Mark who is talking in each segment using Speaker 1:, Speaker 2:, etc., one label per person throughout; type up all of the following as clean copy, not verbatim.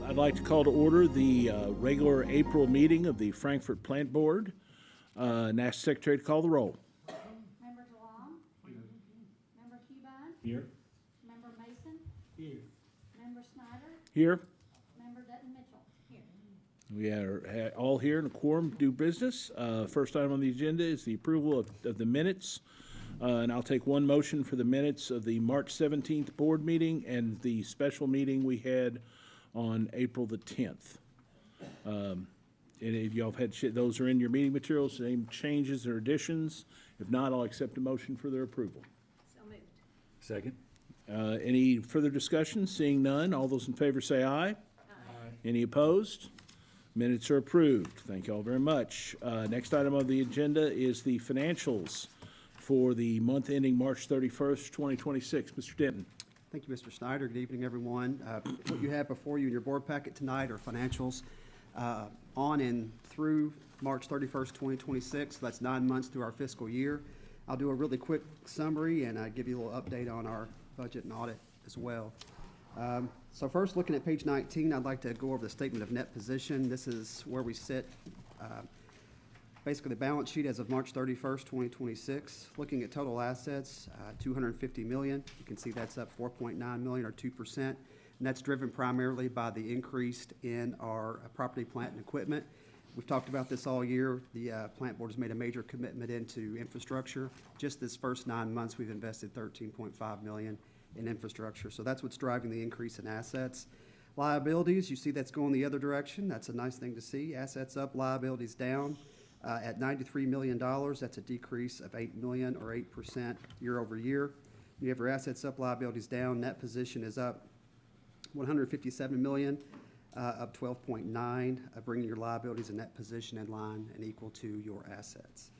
Speaker 1: I'd like to call to order the regular April meeting of the Frankfurt Plant Board. And ask the Secretary to call the roll.
Speaker 2: Member DeLong? Here. Member Keybine?
Speaker 1: Here.
Speaker 2: Member Mason?
Speaker 1: Here.
Speaker 2: Member Snyder?
Speaker 1: Here.
Speaker 2: Member Dutton Mitchell? Here.
Speaker 1: We are all here in a quorum to do business. First item on the agenda is the approval of the minutes. And I'll take one motion for the minutes of the March 17th board meeting and the special meeting we had on April the 10th. Any of y'all have had, those are in your meeting materials, any changes or additions? If not, I'll accept a motion for their approval.
Speaker 2: So moved.
Speaker 3: Second.
Speaker 1: Any further discussion? Seeing none, all those in favor say aye.
Speaker 2: Aye.
Speaker 1: Any opposed? Minutes are approved. Thank you all very much. Next item on the agenda is the financials for the month ending March 31st, 2026. Mr. Denton.
Speaker 4: Thank you, Mr. Snyder. Good evening, everyone. What you have before you in your board packet tonight are financials on and through March 31st, 2026. So that's 9 months through our fiscal year. I'll do a really quick summary and give you a little update on our budget and audit as well. So first, looking at page 19, I'd like to go over the statement of net position. This is where we sit. Basically, the balance sheet as of March 31st, 2026. Looking at total assets, $250 million. You can see that's up $4.9 million or 2%. And that's driven primarily by the increase in our property, plant, and equipment. We've talked about this all year. The plant board has made a major commitment into infrastructure. Just this first 9 months, we've invested $13.5 million in infrastructure. So that's what's driving the increase in assets. Liabilities, you see that's going the other direction. That's a nice thing to see. Assets up, liabilities down. At $93 million, that's a decrease of $8 million or 8% year over year. You have your assets up, liabilities down. Net position is up $157 million, up 12.9, bringing your liabilities and net position in line and equal to your assets.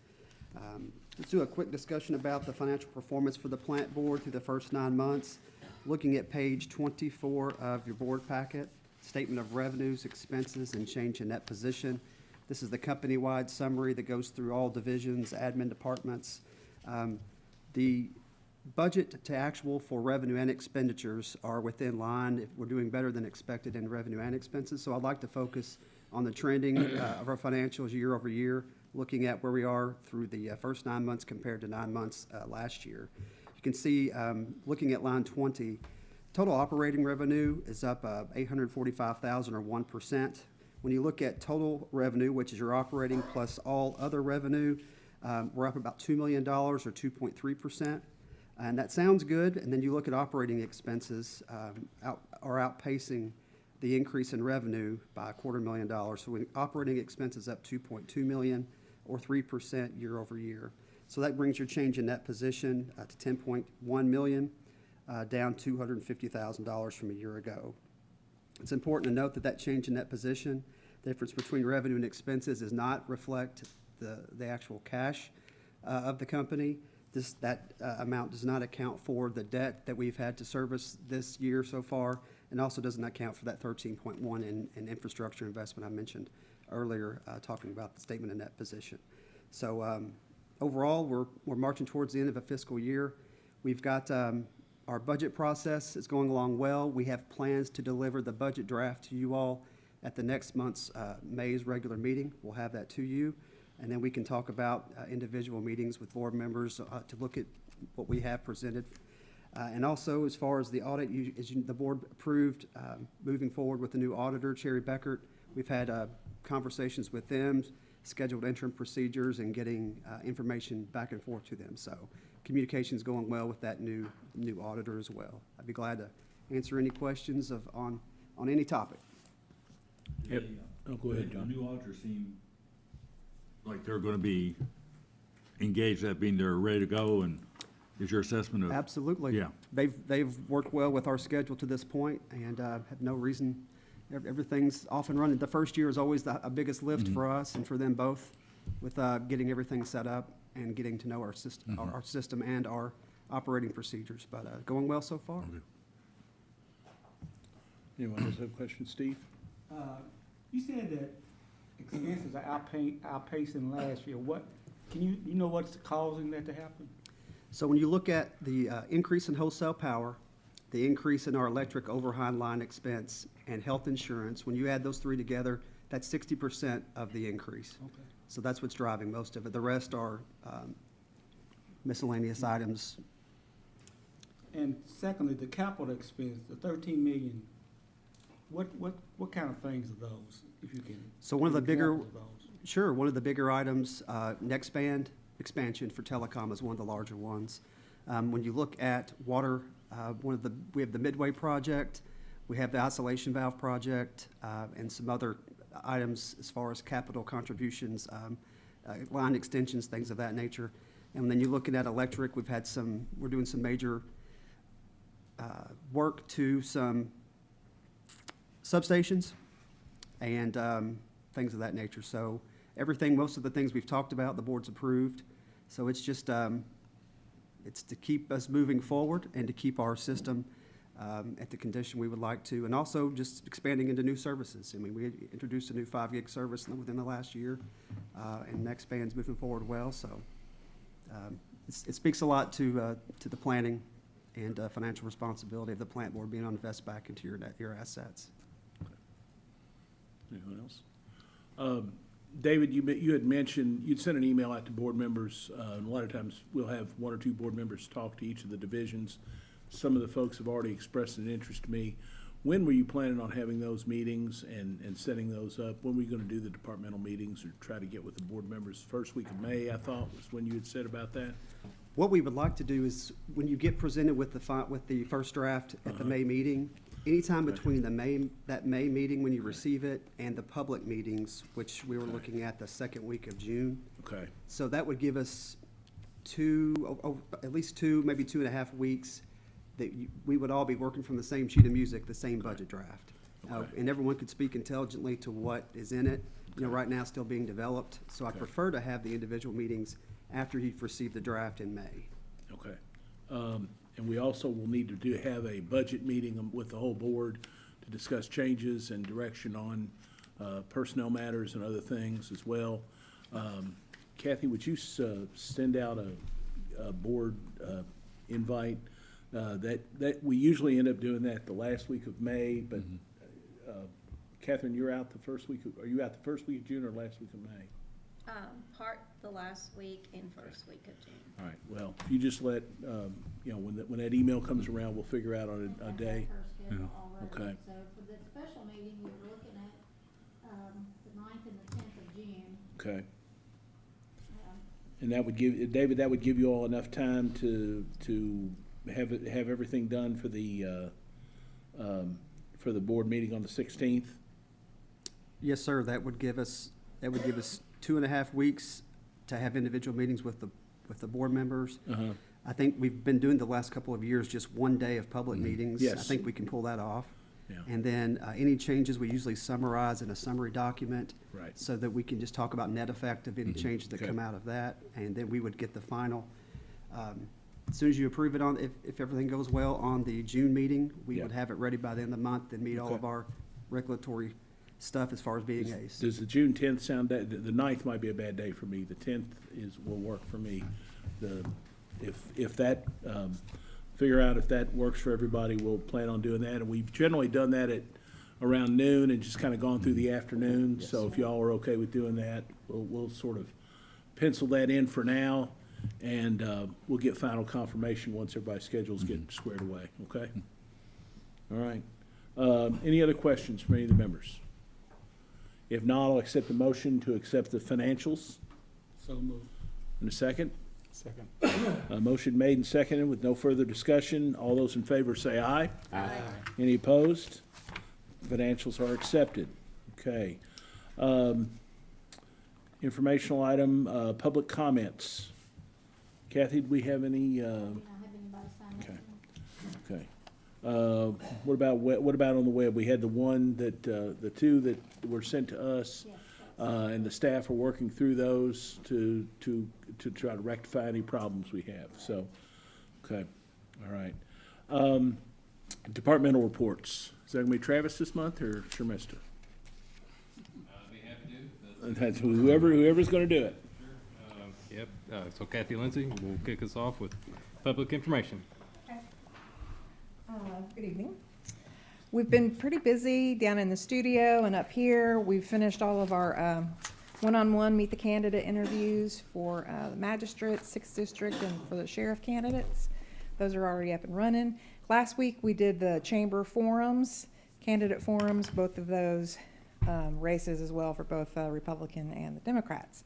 Speaker 4: Let's do a quick discussion about the financial performance for the plant board through the first 9 months. Looking at page 24 of your board packet, statement of revenues, expenses, and change in net position. This is the company-wide summary that goes through all divisions, admin departments. The budget to actual for revenue and expenditures are within line. If we're doing better than expected in revenue and expenses. So I'd like to focus on the trending of our financials year over year, looking at where we are through the first 9 months compared to 9 months last year. You can see, looking at line 20, total operating revenue is up $845,000 or 1%. When you look at total revenue, which is your operating plus all other revenue, we're up about $2 million or 2.3%. And that sounds good. And then you look at operating expenses are outpacing the increase in revenue by $250,000. So operating expenses up $2.2 million or 3% year over year. So that brings your change in net position to $10.1 million, down $250,000 from a year ago. It's important to note that that change in net position, the difference between revenue and expenses, does not reflect the actual cash of the company. That amount does not account for the debt that we've had to service this year so far, and also doesn't account for that 13.1 in infrastructure investment I mentioned earlier, talking about the statement of net position. So overall, we're marching towards the end of a fiscal year. We've got our budget process is going along well. We have plans to deliver the budget draft to you all at the next month's May's regular meeting. We'll have that to you. And then we can talk about individual meetings with board members to look at what we have presented. And also, as far as the audit, the board approved moving forward with the new auditor, Cherry Beckert. We've had conversations with them, scheduled interim procedures, and getting information back and forth to them. So communication's going well with that new auditor as well. I'd be glad to answer any questions on any topic.
Speaker 1: Yep. Oh, go ahead, John.
Speaker 3: The new auditors seem like they're going to be engaged, that being they're ready to go, and is your assessment of?
Speaker 4: Absolutely.
Speaker 3: Yeah.
Speaker 4: They've worked well with our schedule to this point and have no reason. Everything's off and running. The first year is always the biggest lift for us and for them both, with getting everything set up and getting to know our system, our system and our operating procedures. But going well so far.
Speaker 3: Okay.
Speaker 1: Anyone else have questions, Steve?
Speaker 5: You said that expenses are outpacing last year. What can you know what's causing that to happen?
Speaker 4: So when you look at the increase in wholesale power, the increase in our electric overhead line expense, and health insurance, when you add those three together, that's 60% of the increase.
Speaker 5: Okay.
Speaker 4: So that's what's driving most of it. The rest are miscellaneous items.
Speaker 5: And secondly, the capital expense, the 13 million, what kind of things are those, if you can?
Speaker 4: So one of the
Speaker 5: give
Speaker 4: bigger-
Speaker 5: examples of those?
Speaker 4: Sure, one of the bigger items, next band expansion for telecom is one of the larger ones. When you look at water, we have the Midway project, we have the isolation valve project, and some other items as far as capital contributions, line extensions, things of that nature. And then you're looking at electric, we're doing some major work to some substations and things of that nature. So everything, most of the things we've talked about, the board's approved. So it's just, it's to keep us moving forward and to keep our system at the condition we would like to, and also just expanding into new services. I mean, we introduced a new 5 gig service within the last year, and next band's moving forward well. So it speaks a lot to the planning and financial responsibility of the plant board being able to invest back into your assets.
Speaker 1: Anyone else? David, you had mentioned, you'd sent an email out to board members, and a lot of times we'll have one or two board members talk to each of the divisions. Some of the folks have already expressed an interest to me. When were you planning on having those meetings and setting those up? When were you gonna do the departmental meetings or try to get with the board members? First week of May, I thought, was when you had said about that?
Speaker 4: What we would like to do is, when you get presented with the first draft at the May meeting, anytime between that May meeting when you receive it and the public meetings, which we were looking at the second week of June.
Speaker 1: Okay,
Speaker 4: So that would give us at least 2, maybe 2.5 weeks that we would all be working from the same sheet of music, the same budget draft.
Speaker 1: Okay.
Speaker 4: And everyone could speak intelligently to what is in it. You know, right now it's still being developed. So I
Speaker 1: Okay.
Speaker 4: prefer to have the individual meetings after you've received the draft in May.
Speaker 1: okay. And we also will need to have a budget meeting with the whole board to discuss changes and direction on personnel matters and other things as well. Kathy, would you send out a board invite? That we usually end up doing that the last week of May, but Catherine, you're out the first week, are you out the first week of June or last week of May?
Speaker 6: Part the last week and first week of June.
Speaker 1: All right, well, if you just let, you know, when that email comes around, we'll figure out on a day.
Speaker 2: That's our schedule already.
Speaker 1: Okay.
Speaker 2: So for the special meeting, we were looking at, the 9th and the 10th of June.
Speaker 1: Okay,
Speaker 2: Um,
Speaker 1: and that would give, David, that would give you all enough time to have everything done for the board meeting on the 16th?
Speaker 4: Yes, sir, that would give us 2.5 weeks to have individual meetings with the board members.
Speaker 1: Uh-huh.
Speaker 4: I think we've been doing the last couple of years just one day of public meetings. I
Speaker 1: Yes.
Speaker 4: think we can pull that off.
Speaker 1: Yeah.
Speaker 4: And then any changes, we usually summarize in a summary document.
Speaker 1: Right.
Speaker 4: So that we can just talk about net effect of any changes that
Speaker 1: Okay.
Speaker 4: come out of that. And then we would get the final, as soon as you approve it if everything goes well on the June meeting, we
Speaker 1: Yeah.
Speaker 4: would have it ready by the end of the month and meet all
Speaker 1: Okay.
Speaker 4: of our regulatory stuff as far as being ace.
Speaker 1: Does the June 10th sound, the 9th might be a bad day for me, the 10th will work for me. If that, figure out if that works for everybody, we'll plan on doing that, and we've generally done that at around noon and just kind of gone through the afternoon, so if y'all are okay with doing that, we'll sort of pencil that in for now, and we'll get final confirmation once everybody's schedules get squared away, okay? All right. Any other questions from any of the members? If not, I'll accept the motion to accept the financials.
Speaker 5: So moved.
Speaker 1: In a second?
Speaker 5: Second.
Speaker 1: Motion made and seconded with no further discussion. All those in favor say aye.
Speaker 6: Aye.
Speaker 1: Any opposed? Financials are accepted. Okay. Informational item, public comments. Kathy, do we have any,
Speaker 2: We don't have anybody sign up.
Speaker 1: Okay. okay. What about on the web? We had the one that, the two that were sent to us.
Speaker 2: Yes,
Speaker 1: And the staff are working through those to try to rectify any problems we have, so, okay, all right. Departmental reports, is that gonna be Travis this month, or Shermister?
Speaker 7: Be happy to.
Speaker 1: And that's whoever's gonna do it.
Speaker 7: Yep, so Kathy Lindsay will kick us off with public information.
Speaker 8: Um, Good evening. We've been pretty busy down in the studio and up here. We've finished all of our one-on-one meet the candidate interviews for the magistrate, 6th district, and for the sheriff candidates. Those are already up and running. Last week, we did the chamber forums, candidate forums, both of those races as well for both Republican and the Democrats.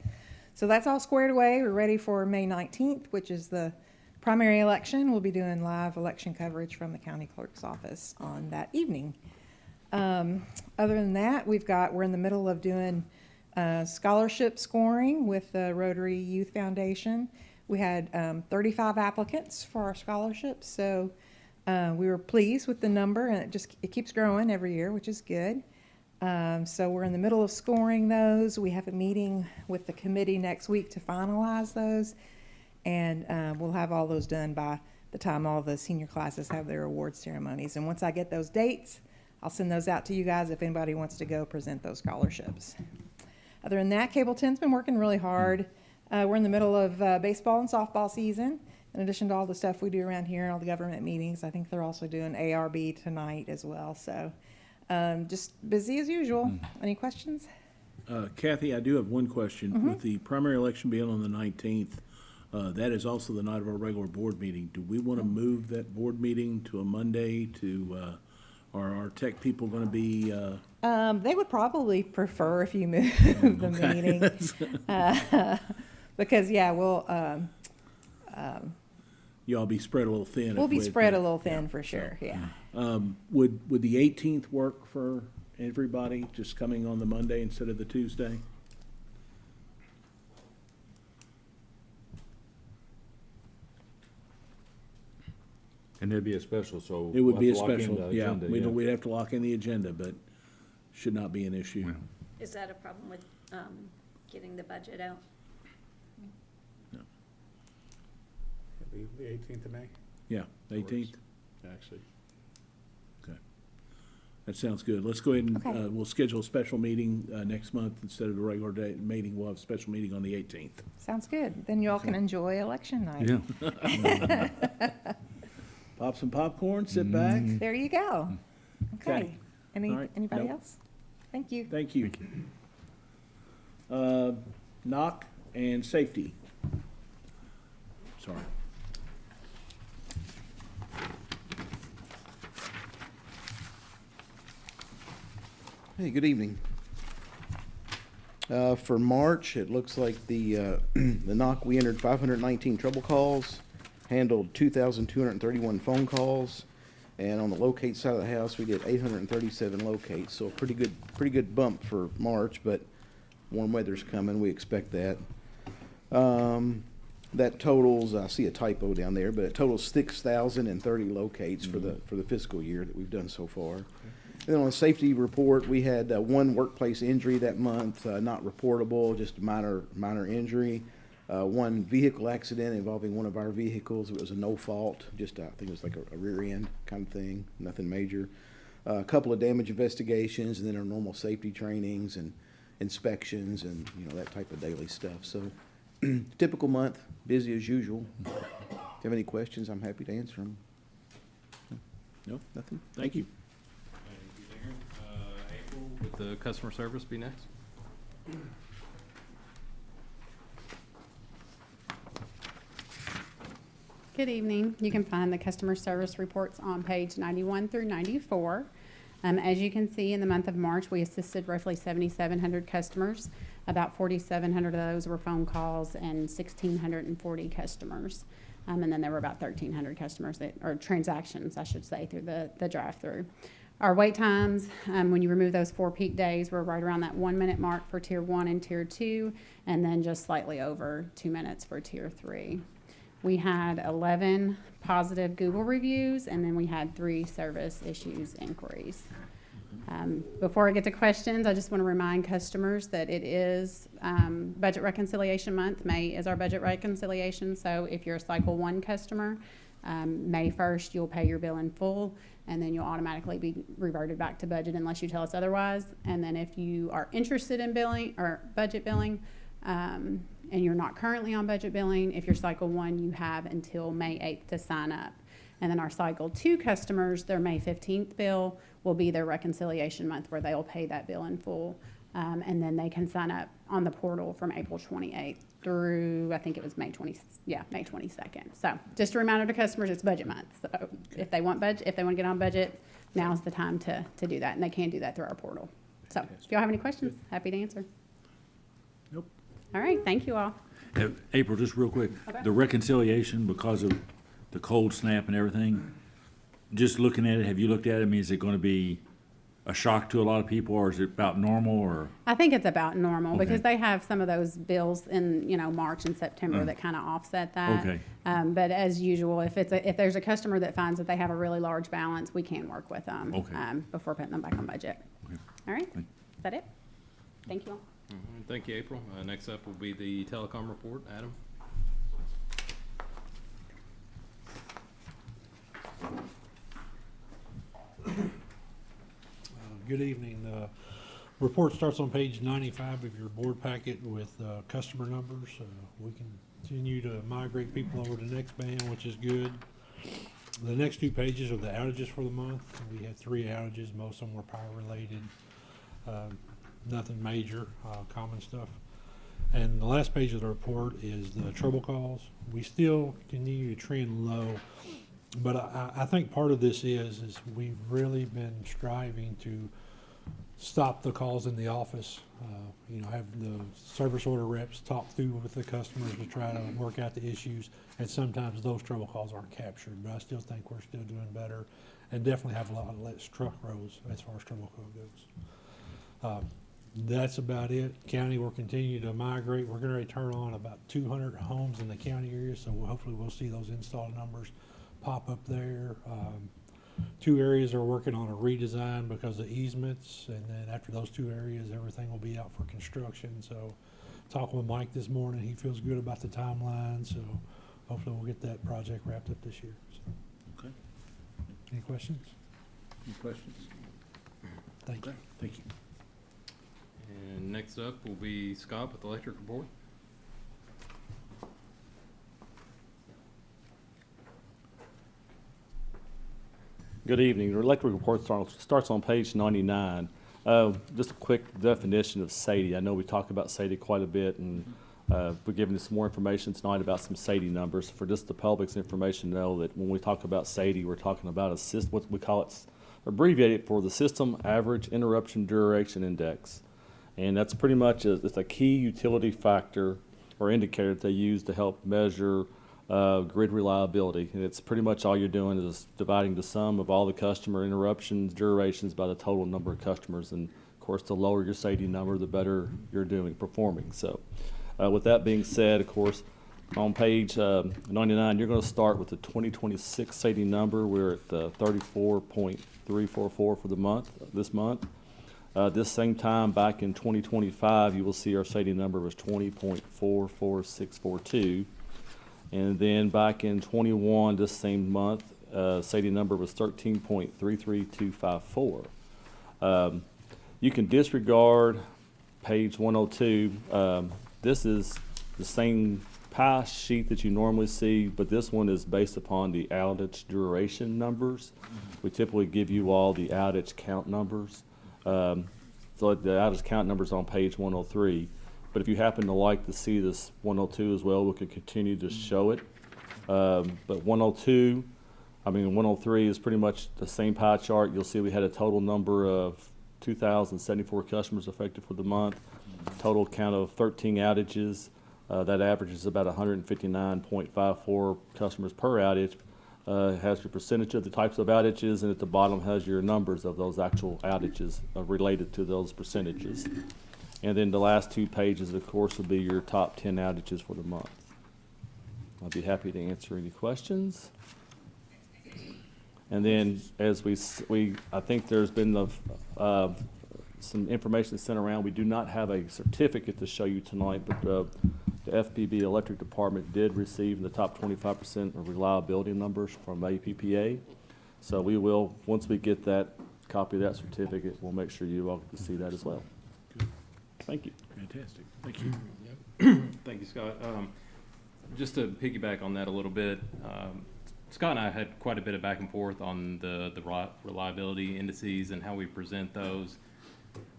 Speaker 8: So that's all squared away. We're ready for May 19th, which is the primary election. We'll be doing live election coverage from the county clerk's office on that evening. Other than that, we're in the middle of doing scholarship scoring with the Rotary Youth Foundation. We had 35 applicants for our scholarships, so we were pleased with the number, and it keeps growing every year, which is good. So we're in the middle of scoring those. We have a meeting with the committee next week to finalize those, and we'll have all those done by the time all the senior classes have their award ceremonies. And once I get those dates, I'll send those out to you guys if anybody wants to go present those scholarships. Other than that, Cable 10's been working really hard. We're in the middle of baseball and softball season. In addition to all the stuff we do around here and all the government meetings, I think they're also doing ARB tonight as well. So just busy as usual. Any questions?
Speaker 1: Kathy, I do have one question. With the primary election being on the 19th, that is also the night of our regular board meeting. Do we want to move that board meeting to a Monday are our tech people going to be?
Speaker 8: They would probably prefer if you move the meeting. Because, yeah, we'll...
Speaker 1: Y'all be spread a little thin.
Speaker 8: We'll be spread a little thin for sure, yeah.
Speaker 1: Would the 18th work for everybody, just coming on the Monday instead of the Tuesday?
Speaker 3: And it'd be a special, so.
Speaker 1: It would
Speaker 3: we'll
Speaker 1: be a
Speaker 3: have to lock in
Speaker 1: special,
Speaker 3: the
Speaker 1: yeah.
Speaker 3: agenda,
Speaker 1: We'd have to lock in the agenda, but should not be an issue.
Speaker 3: Yeah.
Speaker 6: Is that a problem with getting the budget out?
Speaker 5: The 18th of May?
Speaker 1: Yeah, 18th?
Speaker 5: Actually.
Speaker 1: Okay. That sounds good. Let's go ahead and,
Speaker 8: Okay.
Speaker 1: we'll schedule a special meeting next month instead of the regular day meeting. We'll have a special meeting on the 18th.
Speaker 8: Sounds good. Then you all can enjoy election night.
Speaker 3: Yeah.
Speaker 1: Pop some popcorn, sit back.
Speaker 8: There you go.
Speaker 1: Okay.
Speaker 8: Okay.
Speaker 1: All right.
Speaker 8: Anybody
Speaker 1: Nope.
Speaker 8: else? Thank you.
Speaker 1: Thank you. Knock and safety. Sorry.
Speaker 9: Hey, good evening. For March, it looks like the NOC, we entered 519 trouble calls, handled 2,231 phone calls, and on the locate side of the house, we did 837 locates. So a pretty good bump for March, but warm weather's coming. We expect that. That totals, I see a typo down there, but it totals 6,030 locates for the fiscal year that we've done so far. And then on the safety report, we had one workplace injury that month, not reportable, just a minor injury. One vehicle accident involving one of our vehicles. It was a no fault, just I think it was like a rear end kind of thing, nothing major. A couple of damage investigations, and then our normal safety trainings and inspections and that type of daily stuff. So typical month, busy as usual. If you have any questions, I'm happy to answer them.
Speaker 1: No?
Speaker 9: Nothing?
Speaker 1: Thank you.
Speaker 7: Thank you, Darren. April, with the customer service be next?
Speaker 10: Good evening. You can find the customer service reports on page 91 through 94. As you can see, in the month of March, we assisted roughly 7,700 customers. About 4,700 of those were phone calls and 1,640 customers. And then there were about 1,300 customers or transactions, I should say, through the drive-through. Our wait times, when you remove those 4 peak days, we're right around that 1 minute mark for tier 1 and tier 2, and then just slightly over 2 minutes for tier 3. We had 11 positive Google reviews, and then we had 3 service issues inquiries. Before I get to questions, I just want to remind customers that it is budget reconciliation month. May is our budget reconciliation, so if you're a cycle 1 customer, May 1st, you'll pay your bill in full, and then you'll automatically be reverted back to budget unless you tell us otherwise. And then if you are interested in billing or budget billing, and you're not currently on budget billing, if you're cycle 1, you have until May 8th to sign up. And then our cycle 2 customers, their May 15th bill will be their reconciliation month where they'll pay that bill in full. And then they can sign up on the portal from April 28th through, I think it was May 22nd. So just a reminder to customers, it's budget month. So if they want to get on budget, now's the time to do that. And they can do that through our portal. So if y'all have any questions, happy to answer.
Speaker 1: Nope.
Speaker 10: All right, thank you all.
Speaker 3: April, just real quick,
Speaker 10: Okay.
Speaker 3: the reconciliation because of the cold snap and everything, just looking at it, have you looked at it? I mean, is it gonna be a shock to a lot of people, or is it about normal, or?
Speaker 10: I think it's about normal because
Speaker 3: Okay.
Speaker 10: they have some of those bills in, March and September that kind of offset that.
Speaker 3: Okay.
Speaker 10: But as usual, if there's a customer that finds that they have a really large balance, we can work with them.
Speaker 3: Okay.
Speaker 10: Before putting them back on budget.
Speaker 3: Okay.
Speaker 10: All right,
Speaker 3: Thank-
Speaker 10: is that it? Thank you all.
Speaker 7: Thank you, April. Next up will be the telecom report. Adam?
Speaker 11: Good evening. Report starts on page 95 of your board packet with customer numbers. We continue to migrate people over to next band, which is good. The next 2 pages are the outages for the month. We had 3 outages. Most of them were power related. Nothing major, common stuff. And the last page of the report is the trouble calls. We still continue to trend low, but I think part of this is we've really been striving to stop the calls in the office. Have the service order reps talk through with the customers to try to work out the issues. And sometimes those trouble calls aren't captured, but I still think we're still doing better and definitely have a lot less truck rolls as far as trouble call goes. That's about it. County will continue to migrate. We're going to turn on about 200 homes in the county area, so hopefully we'll see those install numbers pop up there. 2 areas are working on a redesign because of easements, and then after those 2 areas, everything will be out for construction. So talking with Mike this morning, he feels good about the timeline, so hopefully we'll get that project wrapped up this year. So,
Speaker 1: Okay.
Speaker 11: any questions?
Speaker 1: Any questions?
Speaker 11: Thank you.
Speaker 1: Okay, thank you.
Speaker 7: And next up will be Scott with the electric report.
Speaker 12: Good evening. Your electric report starts on page 99. Just a quick definition of SAIDI. I know we talk about SAIDI quite a bit, and we're giving you some more information tonight about some SAIDI numbers. For just the public's information to know that when we talk about SAIDI, we're talking about what we call it, abbreviated for the System Average Interruption Duration Index. And that's pretty much it's a key utility factor or indicator that they use to help measure grid reliability. And it's pretty much all you're doing is dividing the sum of all the customer interruptions, durations by the total number of customers. And of course, the lower your SAIDI number, the better you're performing. So with that being said, of course, on page 99, you're going to start with the 2026 SAIDI number. We're at 34.344 for the month, this month. This same time back in 2025, you will see our SAIDI number was 20.44642. And then back in 21, this same month, SAIDI number was 13.33254. You can disregard page 102. This is the same pie sheet that you normally see, but this one is based upon the outage duration numbers. We typically give you all the outage count numbers. So the outage count numbers on page 103. But if you happen to like to see this 102 as well, we could continue to show it. But 103 is pretty much the same pie chart. You'll see we had a total number of 2,074 customers affected for the month. Total count of 13 outages. That average is about 159.54 customers per outage. Has your percentage of the types of outages, and at the bottom has your numbers of those actual outages related to those percentages. And then the last 2 pages, of course, will be your top 10 outages for the month. I'll be happy to answer any questions. And then as I think there's been some information sent around. We do not have a certificate to show you tonight, but the FPB Electric Department did receive the top 25% of reliability numbers from APPA. So we will, once we get that copy of that certificate, we'll make sure you all get to see that as well.
Speaker 1: Good.
Speaker 12: Thank you.
Speaker 1: Fantastic. Thank you.
Speaker 7: Thank you, Scott. Just to piggyback on that a little bit, Scott and I had quite a bit of back and forth on the reliability indices and how we present those.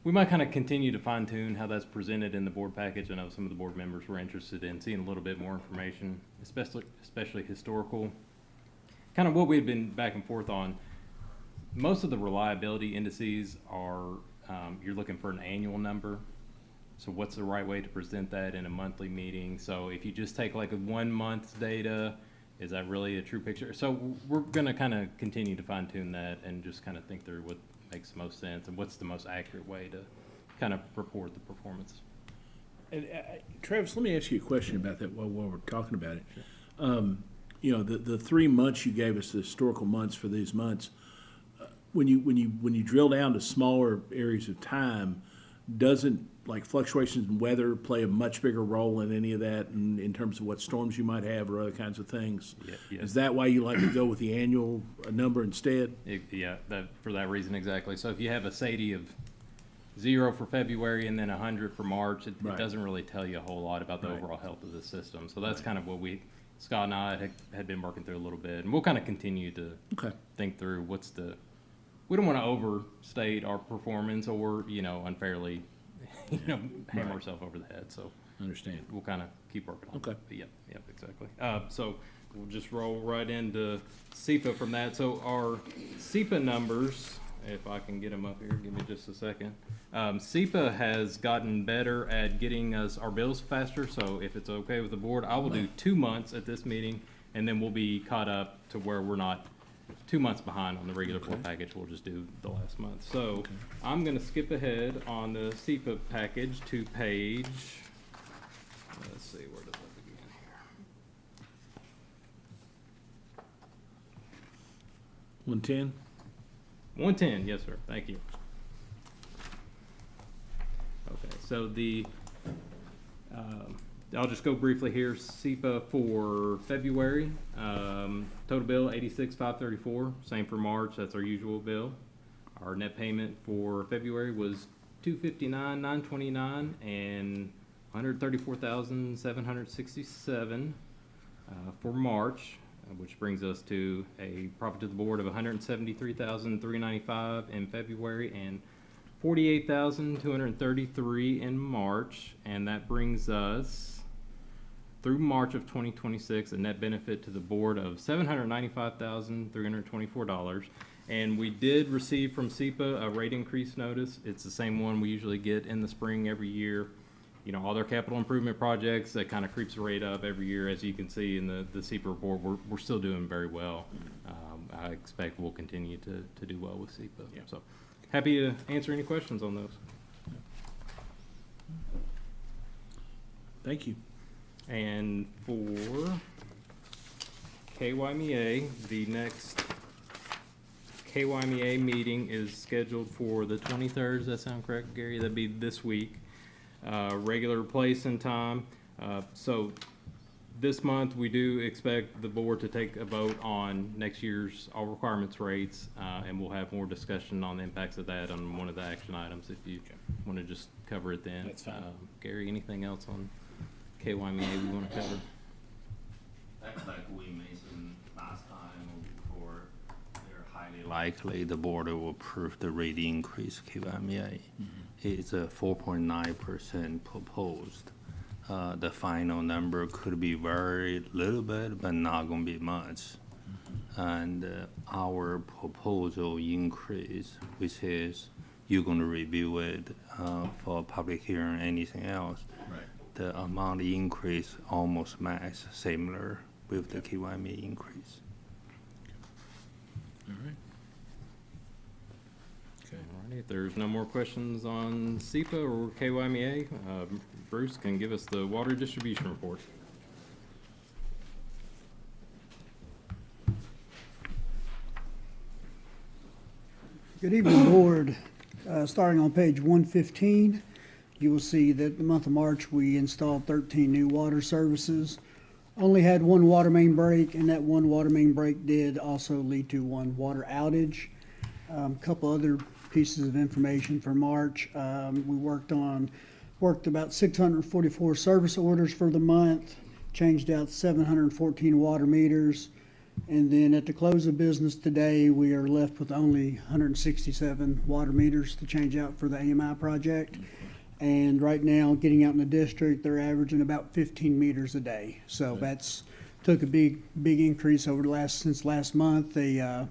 Speaker 7: We might kind of continue to fine tune how that's presented in the board package. I know some of the board members were interested in seeing a little bit more information, especially historical. Kind of what we've been back and forth on. Most of the reliability indices are, you're looking for an annual number. So what's the right way to present that in a monthly meeting? So if you just take like a 1 month's data, is that really a true picture? So we're gonna kind of continue to fine tune that and just kind of think through what makes the most sense and what's the most accurate way to kind of report the performance.
Speaker 1: And Travis, let me ask you a question about that while we're talking about it. You know, the 3 months you gave us, the historical months for these months, when you drill down to smaller areas of time, doesn't like fluctuations in weather play a much bigger role in any of that in terms of what storms you might have or other kinds of things?
Speaker 7: Yeah.
Speaker 1: Is that why you like to go with the annual number instead?
Speaker 7: Yeah, for that reason exactly. So if you have a SAIDI of 0 for February and then 100 for March, it doesn't really tell you a whole lot about the overall health of the system. So that's kind of what Scott and I had been working through a little bit, and we'll kind of continue to think through we don't want to overstate our performance or, unfairly, hammer ourselves over the head. So
Speaker 1: Understand.
Speaker 7: we'll kind of keep working on it. But yep, exactly. So we'll just roll right into SEPA from that. So our SEPA numbers, if I can get them up here, give me just a second. SEPA has gotten better at getting us our bills faster. So if it's okay with the board, I will do 2 months at this meeting, and then we'll be caught up to where we're not 2 months behind on the regular board package. We'll just do the last month. So I'm going to skip ahead on the SEPA package to page, let's see, where does that begin here?
Speaker 1: 110?
Speaker 7: 110, yes, sir. Thank you. Okay, so I'll just go briefly here. SEPA for February, total bill $86,534. Same for March. That's our usual bill. Our net payment for February was $259,929 and $134,767 for March, which brings us to a profit to the board of $173,395 in February and $48,233 in March, and that brings us through March of 2026 a net benefit to the board of $795,324. And we did receive from SEPA a rate increase notice. It's the same one we usually get in the spring every year. All their capital improvement projects, that kind of creeps the rate up every year. As you can see in the SEPA report, we're still doing very well. I expect we'll continue to do well with SEPA.
Speaker 1: Yeah.
Speaker 7: So happy to answer any questions on those.
Speaker 1: Thank you.
Speaker 7: And for KYMEA, the next KYMEA meeting is scheduled for the 23rd. Does that sound correct, Gary? That'd be this week. Regular place and time. So this month, we do expect the board to take a vote on next year's all requirements rates, and we'll have more discussion on the impacts of that on one of the action items if you want to just cover it then.
Speaker 1: That's fine.
Speaker 7: Gary, anything else on KYMEA we want to cover?
Speaker 13: Like we mentioned last time before, they're highly likely the board will approve the rate increase KYMEA. It's a 4.9% proposed. The final number could be very little bit, but not going to be much. And our proposal increase, which is you're going to review it for public hearing, anything else.
Speaker 1: Right.
Speaker 13: The amount increase almost match similar with the KYME increase.
Speaker 1: All right. Okay.
Speaker 7: Alrighty, if there's no more questions on SEPA or KYMEA, Bruce can give us the water distribution report.
Speaker 14: Good evening, board. Starting on page 115, you will see that the month of March we installed 13 new water services. Only had one water main break, and that one water main break did also lead to one water outage. A couple other pieces of information for March. We worked about 644 service orders for the month, changed out 714 water meters, And then at the close of business today, we are left with only 167 water meters to change out for the AMI project. And right now, getting out in the district, they're averaging about 15 meters a day. So that's took a big increase over since last month. They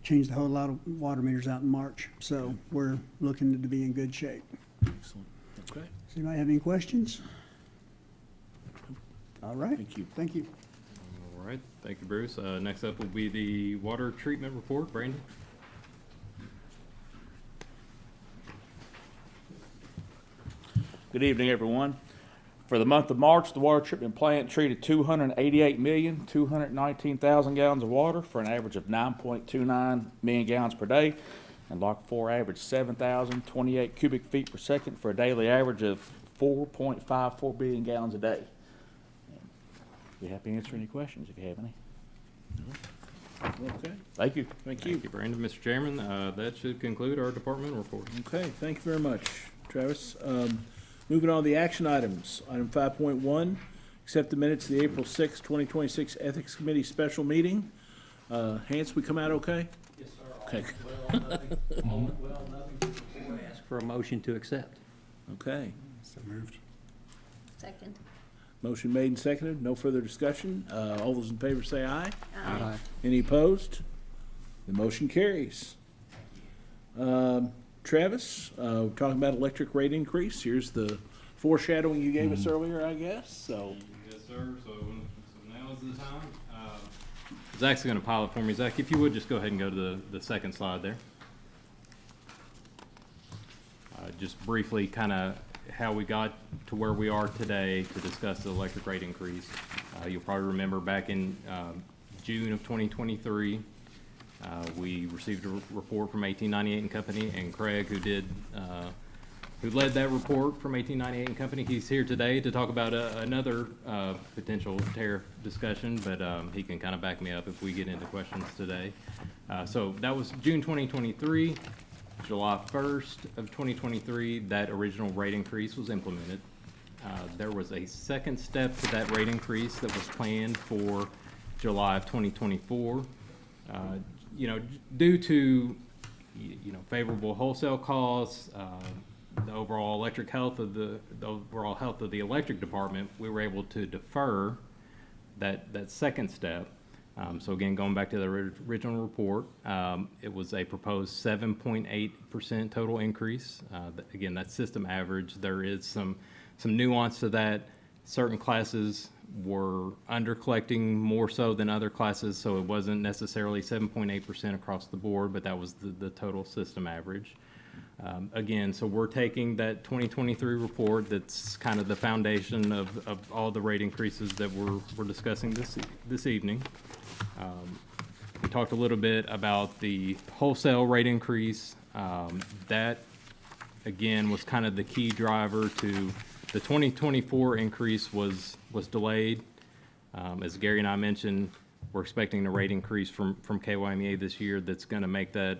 Speaker 14: changed a whole lot of water meters out in March. So we're looking to be in good shape.
Speaker 1: Excellent. Okay.
Speaker 14: Does anybody have any questions? All right.
Speaker 1: Thank you.
Speaker 14: Thank you.
Speaker 7: All right, thank you, Bruce. Next up will be the water treatment report. Brandon?
Speaker 15: Good evening, everyone. For the month of March, the water treatment plant treated 288,219,000 gallons of water for an average of 9.29 million gallons per day, and Lock 4 averaged 7,028 cubic feet per second for a daily average of 4.54 billion gallons a day. Be happy to answer any questions if you have any.
Speaker 1: Okay.
Speaker 15: Thank you.
Speaker 1: Thank you.
Speaker 7: Thank you, Brandon. Mr. Chairman, that should conclude our department report.
Speaker 1: Okay, thank you very much, Travis. Moving on to the action items. Item 5.1, accept the minutes of the April 6, 2026 Ethics Committee special meeting. Hans, we come out okay?
Speaker 16: Yes, sir.
Speaker 1: Okay.
Speaker 16: Nothing before I ask for a motion to accept.
Speaker 1: Okay.
Speaker 11: So moved.
Speaker 6: Second.
Speaker 1: Motion made and seconded. No further discussion. All those in favor say aye.
Speaker 6: Aye.
Speaker 1: Any opposed? The motion carries. Travis, we're talking about electric rate increase. Here's the foreshadowing you gave us earlier, I guess, so.
Speaker 7: Yes, sir. So now is the time. Zach's going to pilot for me. Zach, if you would just go ahead and go to the second slide there. Just briefly kind of how we got to where we are today to discuss the electric rate increase. You'll probably remember back in June of 2023, we received a report from 1898 and Company, and Craig, who led that report from 1898 and Company, he's here today to talk about another potential tariff discussion, but he can kind of back me up if we get into questions today. So that was June 2023. July 1st of 2023, that original rate increase was implemented. There was a second step to that rate increase that was planned for July of 2024. Due to favorable wholesale costs, the overall electric health of the overall health of the electric department, we were able to defer that second step. So again, going back to the original report, it was a proposed 7.8% total increase. Again, that's system average. There is some nuance to that. Certain classes were under collecting more so than other classes, so it wasn't necessarily 7.8% across the board, but that was the total system average. Again, so we're taking that 2023 report that's kind of the foundation of all the rate increases that we're discussing this evening. We talked a little bit about the wholesale rate increase. That, again, was kind of the key driver to the 2024 increase was delayed. As Gary and I mentioned, we're expecting a rate increase from KYMEA this year that's going to make that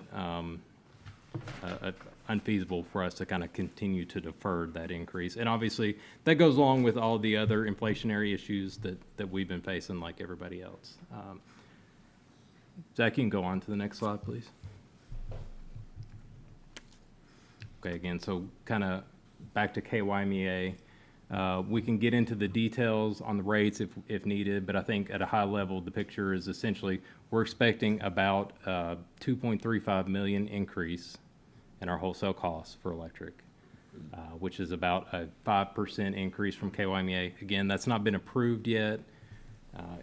Speaker 7: unfeasible for us to kind of continue to defer that increase. And obviously, that goes along with all the other inflationary issues that we've been facing like everybody else. Zach, you can go on to the next slide, please. Okay, again, so kind of back to KYMEA. We can get into the details on the rates if needed, but I think at a high level, the picture is essentially we're expecting about $2.35 million increase in our wholesale costs for electric, which is about a 5% increase from KYMEA. Again, that's not been approved yet.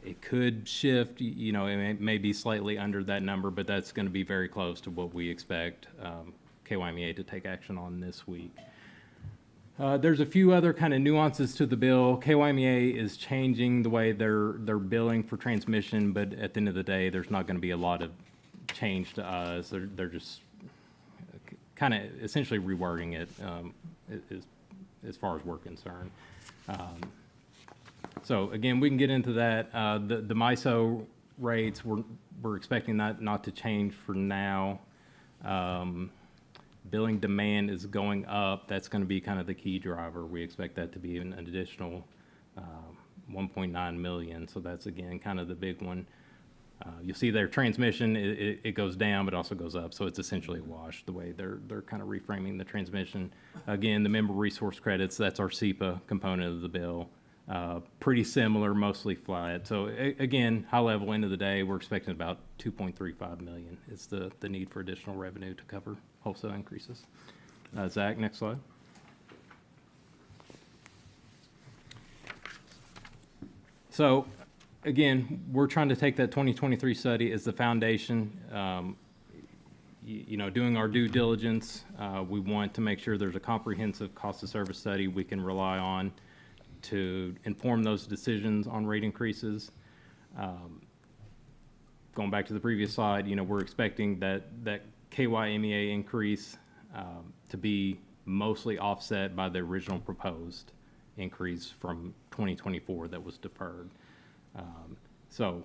Speaker 7: It could shift, it may be slightly under that number, but that's going to be very close to what we expect KYMEA to take action on this week. There's a few other kind of nuances to the bill. KYMEA is changing the way they're billing for transmission, but at the end of the day, there's not going to be a lot of change to us. They're just kind of essentially rewording it as far as we're concerned. So again, we can get into that. The MISO rates, we're expecting that not to change for now. Billing demand is going up. That's going to be kind of the key driver. We expect that to be an additional 1.9 million. So that's, again, kind of the big one. You'll see their transmission, it goes down, but also goes up, so it's essentially a wash the way they're kind of reframing the transmission. Again, the member resource credits, that's our SEPA component of the bill. Pretty similar, mostly flat. So again, high level, end of the day, we're expecting about 2.35 million is the need for additional revenue to cover wholesale increases. Zach, next slide. So again, we're trying to take that 2023 study as the foundation. You know, doing our due diligence, we want to make sure there's a comprehensive cost of service study we can rely on to inform those decisions on rate increases. Going back to the previous slide, you know, we're expecting that KYMEA increase to be mostly offset by the original proposed increase from 2024 that was deferred. So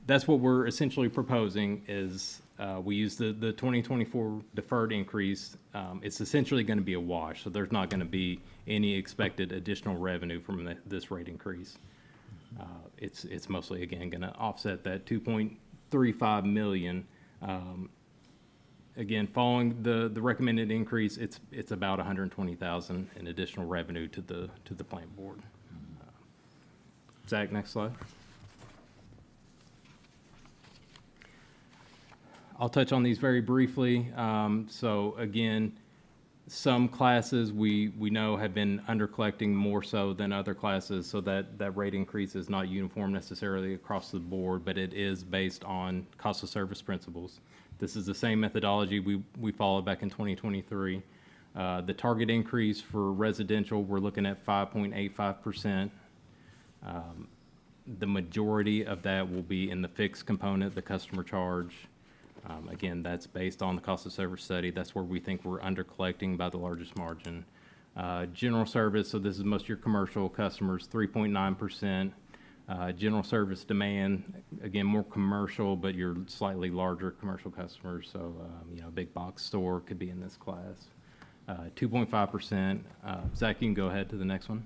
Speaker 7: that's what we're essentially proposing is we use the 2024 deferred increase. It's essentially going to be a wash, so there's not going to be any expected additional revenue from this rate increase. It's mostly, again, going to offset that 2.35 million. Again, following the recommended increase, it's about 120,000 in additional revenue to the plant board. Zach, next slide. I'll touch on these very briefly. So again, some classes we know have been under collecting more so than other classes, so that rate increase is not uniform necessarily across the board, but it is based on cost of service principles. This is the same methodology we followed back in 2023. The target increase for residential, we're looking at 5.85%. The majority of that will be in the fixed component, the customer charge. Again, that's based on the cost of service study. That's where we think we're under collecting by the largest margin. General service, so this is most of your commercial customers, 3.9%. General service demand, again, more commercial, but your slightly larger commercial customers. So, you know, a big box store could be in this class. 2.5%. Zach, you can go ahead to the next one.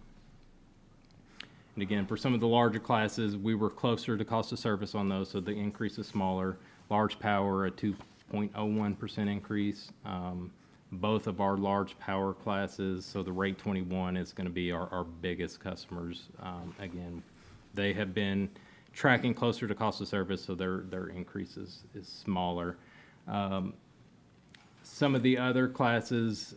Speaker 7: And again, for some of the larger classes, we were closer to cost of service on those, so the increase is smaller. Large power, a 2.01% increase. Both of our large power classes, so the rate 21 is going to be our biggest customers. Again, they have been tracking closer to cost of service, so their increase is smaller. Some of the other classes,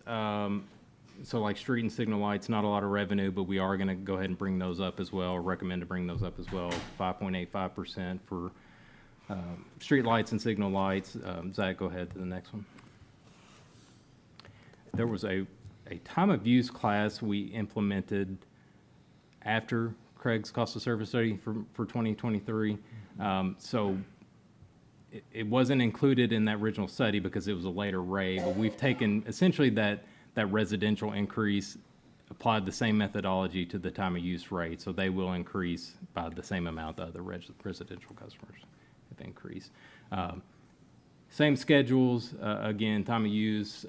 Speaker 7: so like street and signal lights, not a lot of revenue, but we are going to go ahead and bring those up as well, or recommend to bring those up as well, 5.85% for street lights and signal lights. Zach, go ahead to the next one. There was a time of use class we implemented after Craig's cost of service study for 2023. So it wasn't included in that original study because it was a later rate, but we've taken essentially that residential increase, applied the same methodology to the time of use rate, so they will increase by the same amount the other residential customers have increased. Same schedules, again, time of use.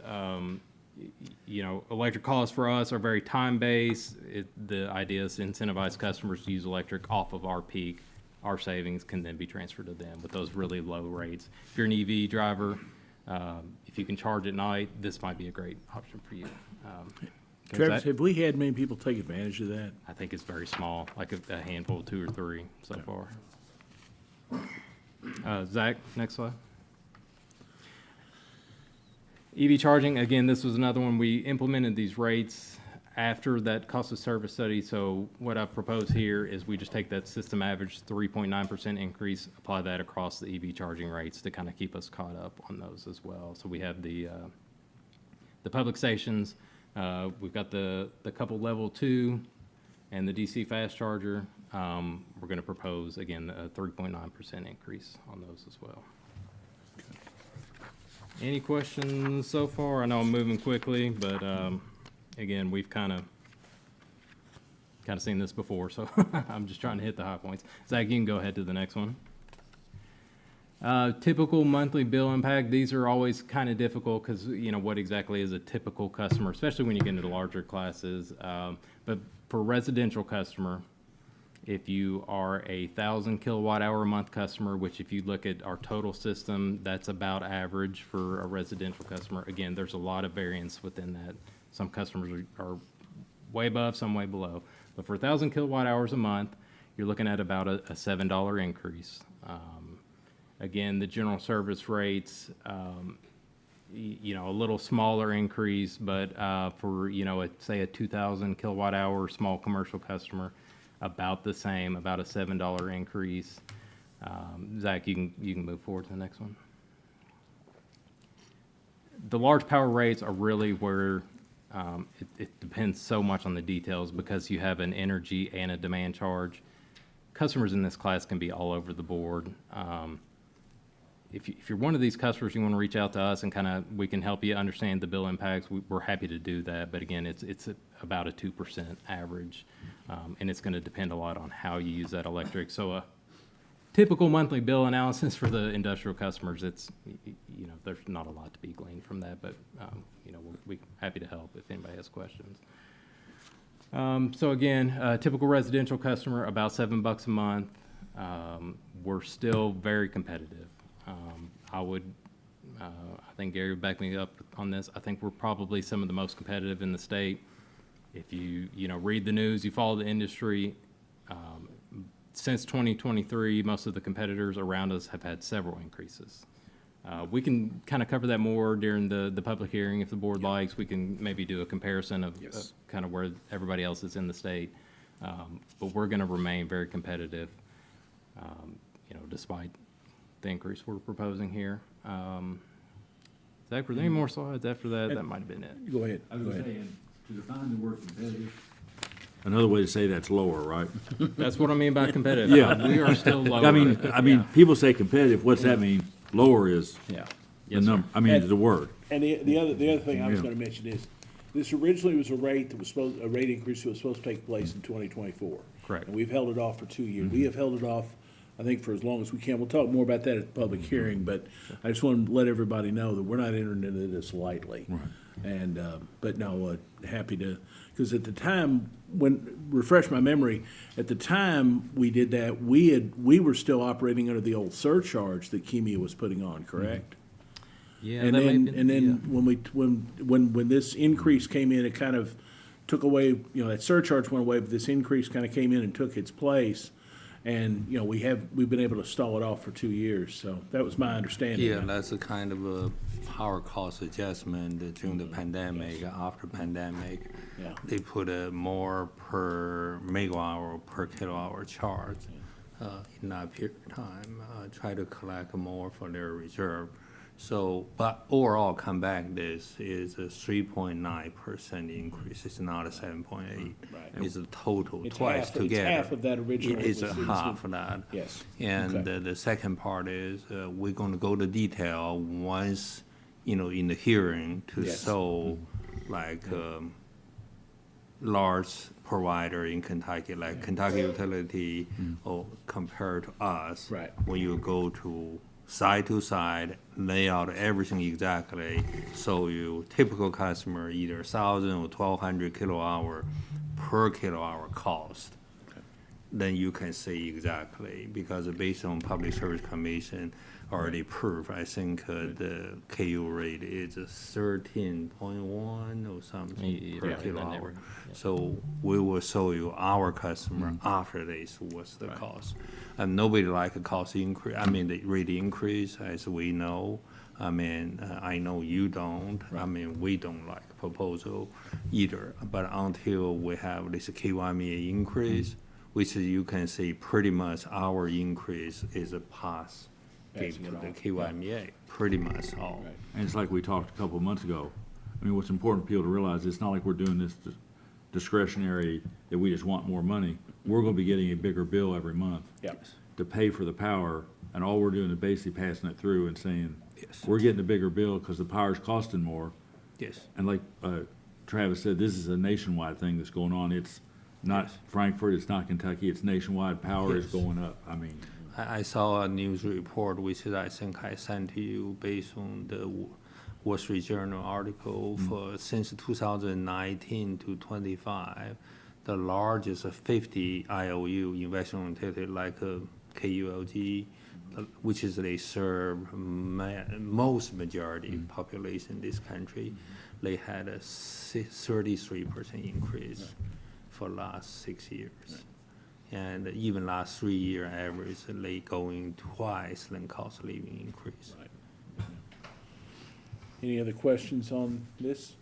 Speaker 7: You know, electric costs for us are very time-based. The idea is to incentivize customers to use electric off of our peak. Our savings can then be transferred to them with those really low rates. If you're an EV driver, if you can charge at night, this might be a great option for you.
Speaker 1: Travis, have we had many people take advantage of that?
Speaker 7: I think it's very small, like a handful, 2 or 3 so far. Zach, next slide. EV charging, again, this was another one. We implemented these rates after that cost of service study. So what I've proposed here is we just take that system average 3.9% increase, apply that across the EV charging rates to kind of keep us caught up on those as well. So we have the public stations. We've got the couple level 2 and the DC fast charger. We're going to propose, again, a 3.9% increase on those as well. Any questions so far? I know I'm moving quickly, but again, we've kind of seen this before, so I'm just trying to hit the high points. Zach, you can go ahead to the next one. Typical monthly bill impact. These are always kind of difficult because, you know, what exactly is a typical customer, especially when you get into the larger classes. But for residential customer, If you are a 1,000 kilowatt hour a month customer, which if you look at our total system, that's about average for a residential customer. Again, there's a lot of variance within that. Some customers are way above, some way below. But for 1,000 kilowatt hours a month, you're looking at about a $7 increase. Again, the general service rates, you know, a little smaller increase, but for, you know, say a 2,000 kilowatt hour small commercial customer, about the same, about a $7 increase. Zach, you can move forward to the next one. The large power rates are really where it depends so much on the details because you have an energy and a demand charge. Customers in this class can be all over the board. If you're one of these customers, you want to reach out to us and kind of, we can help you understand the bill impacts. We're happy to do that. But again, it's about a 2% average. And it's going to depend a lot on how you use that electric. So a typical monthly bill analysis for the industrial customers, it's, you know, there's not a lot to be gleaned from that. But, you know, we're happy to help if anybody has questions. So again, a typical residential customer, about $7 a month. We're still very competitive. I think Gary would back me up on this. I think we're probably some of the most competitive in the state. If you know, read the news, you follow the industry, since 2023, most of the competitors around us have had several increases. We can kind of cover that more during the public hearing if the board likes. We can maybe do a comparison of kind of where everybody else is in the state. But we're going to remain very competitive, you know, despite the increase we're proposing here. Zach, were there any more slides after that? That might have been it.
Speaker 1: Go ahead.
Speaker 3: I was saying, to define the word competitive, another way to say that's lower, right?
Speaker 7: That's what I mean by competitive.
Speaker 3: Yeah.
Speaker 7: We are still lower.
Speaker 3: I mean, people say competitive, what's that mean? Lower is
Speaker 1: Yeah.
Speaker 3: the number, I mean, the word.
Speaker 1: And the other thing I was
Speaker 3: Yeah.
Speaker 1: gonna mention is, this originally was a rate increase that was supposed to take place in 2024.
Speaker 7: Correct.
Speaker 1: And we've held it off for 2 years. We have held it off, I think, for as long as we can. We'll talk more about that at the public hearing, but I just want to let everybody know that we're not entering into this lightly.
Speaker 3: Right.
Speaker 1: And, but no, happy to, because at the time, refresh my memory, at the time we did that, we were still operating under the old surcharge that Kemia was putting on, correct?
Speaker 7: Yeah,
Speaker 1: And
Speaker 7: that may
Speaker 1: then,
Speaker 7: have
Speaker 1: and
Speaker 7: been-
Speaker 1: then when this increase came in, it kind of took away, you know, that surcharge went away, but this increase kind of came in and took its place. And, you know, we've been able to stall it off for 2 years, so that was my understanding.
Speaker 13: Yeah, that's a kind of a power cost adjustment during the pandemic, after pandemic.
Speaker 1: Yeah.
Speaker 13: They put a more per megawatt hour, per kilowatt hour charge in that period of time, try to collect more for their reserve. So, but overall come back, this is a 3.9% increase. It's not a 7.8.
Speaker 1: Right.
Speaker 13: It's a total
Speaker 1: It's
Speaker 13: twice
Speaker 1: half-
Speaker 13: together.
Speaker 1: It's half of that original.
Speaker 13: It's a
Speaker 1: It was-
Speaker 13: half of that.
Speaker 1: Yes.
Speaker 13: And
Speaker 1: Okay.
Speaker 13: the second part is, we're gonna go to detail once, you know, in the hearing to
Speaker 1: Yes.
Speaker 13: show like, large provider in Kentucky, like Kentucky Utility, or compared to us.
Speaker 1: Right.
Speaker 13: When you go to side, lay out everything exactly, so you typical customer, either 1,000 or 1,200 kilowatt hour per kilowatt hour cost. Then you can see exactly, because based on Public Service Commission already approved, I think the KU rate is 13.1 or something per
Speaker 7: Yeah,
Speaker 13: kilowatt
Speaker 7: that
Speaker 13: hour.
Speaker 7: never-
Speaker 13: So we will show you our customer after this, what's the cost. And nobody like a cost increase, I mean, the rate increase, as we know. I mean, I know you don't, I mean, we don't like proposal either. But until we have this KYMEA increase, which you can see pretty much our increase is a pass give
Speaker 1: Passing
Speaker 13: to
Speaker 1: it
Speaker 13: the
Speaker 1: on.
Speaker 13: KYMEA, pretty much all.
Speaker 1: Right.
Speaker 3: And it's like we talked a couple of months ago. I mean, what's important for people to realize, it's not like we're doing this discretionary, that we just want more money. We're gonna be getting a bigger bill every month.
Speaker 1: Yep.
Speaker 3: To pay for the power, and all we're doing is basically passing it through and saying,
Speaker 13: Yes.
Speaker 3: we're getting a bigger bill because the power's costing more.
Speaker 13: Yes.
Speaker 3: And like Travis said, this is a nationwide thing that's going on. It's not Frankfurt, it's not Kentucky, it's nationwide. Power is
Speaker 13: Yes.
Speaker 3: going up. I mean,
Speaker 13: I saw a news report, which is, I think I sent to you based on the Wall Street Journal article for since 2019 to 25, the largest 50 IOU, investment-oriented, like KULG, which is they serve most majority population in this country, they had a 33% increase for last 6 years. And even last 3 year average, they going twice than cost of living increase.
Speaker 1: Right. Any other questions on this?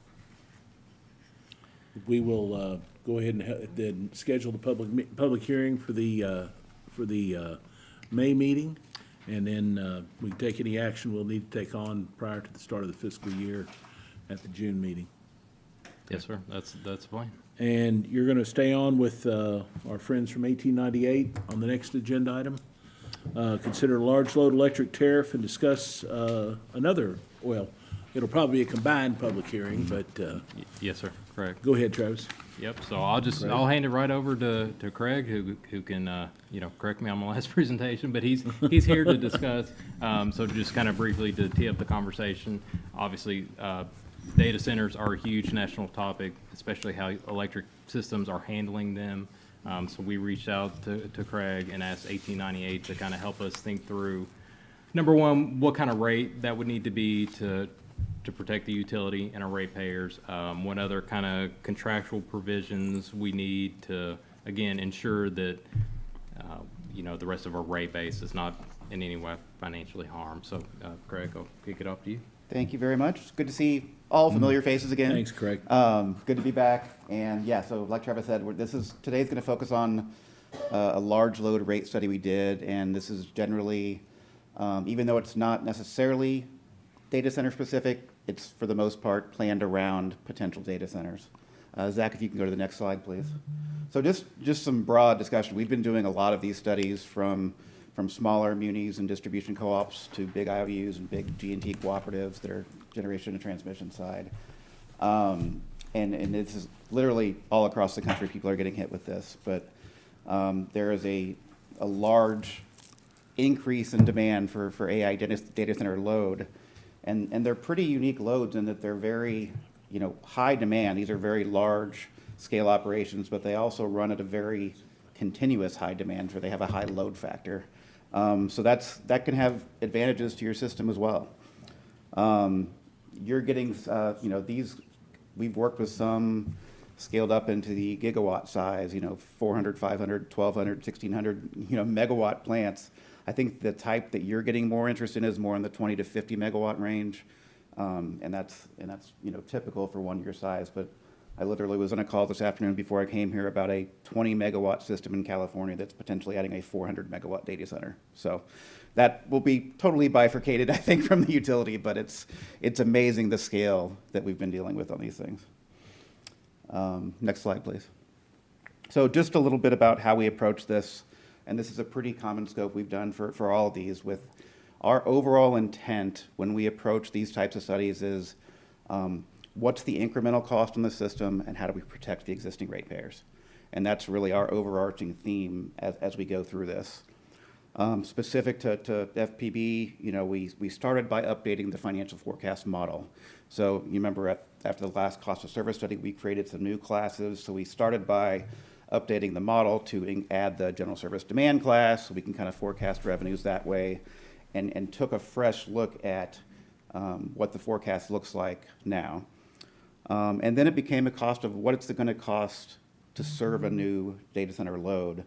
Speaker 1: We will go ahead and then schedule the public hearing for the May meeting, and then we can take any action we'll need to take on prior to the start of the fiscal year at the June meeting.
Speaker 7: Yes, sir. That's the plan.
Speaker 1: And you're going to stay on with our friends from 1898 on the next agenda item. Consider a large load electric tariff and discuss another, well, it'll probably be a combined public hearing, but
Speaker 7: Yes, sir. Correct.
Speaker 1: go ahead, Travis.
Speaker 7: Yep, so I'll hand it right over to Craig, who can, correct me on my last presentation, but he's here to discuss. So just kind of briefly to tee up the conversation, obviously, data centers are a huge national topic, especially how electric systems are handling them. So we reached out to Craig and asked 1898 to kind of help us think through, number one, what kind of rate that would need to be to protect the utility and our ratepayers. What other kind of contractual provisions we need to, again, ensure that, the rest of our rate base is not in any way financially harmed. So, Craig, I'll kick it off to you.
Speaker 17: Thank you very much. It's good to see all familiar faces again.
Speaker 1: Thanks, Craig.
Speaker 17: Good to be back. And yeah, so like Travis said, today's going to focus on a large load rate study we did, and this is generally, even though it's not necessarily data center specific, it's for the most part planned around potential data centers. Zach, if you can go to the next slide, please. So just some broad discussion. We've been doing a lot of these studies from smaller munis and distribution co-ops to big IOUs and big G&T cooperatives that are generation and transmission side. And this is literally all across the country, people are getting hit with this. But there is a large increase in demand for AI data center load. And they're pretty unique loads in that they're very, high demand. These are very large scale operations, but they also run at a very continuous high demand where they have a high load factor. So that can have advantages to your system as well. You're getting, we've worked with some scaled up into the gigawatt size, 400, 500, 1,200, 1,600, megawatt plants. I think the type that you're getting more interest in is more in the 20 to 50 megawatt range, and that's typical for one your size. But I literally was on a call this afternoon before I came here about a 20 megawatt system in California that's potentially adding a 400 megawatt data center. So that will be totally bifurcated, I think, from the utility, but it's amazing the scale that we've been dealing with on these things. Next slide, please. So just a little bit about how we approach this. And this is a pretty common scope we've done for all of these. With our overall intent when we approach these types of studies is what's the incremental cost on the system and how do we protect the existing ratepayers? And that's really our overarching theme as we go through this. Specific to FPB, we started by updating the financial forecast model. So you remember after the last cost of service study, we created some new classes. So we started by updating the model to add the general service demand class so we can kind of forecast revenues that way, and took a fresh look at what the forecast looks like now. And then it became a cost of what it's going to cost to serve a new data center load.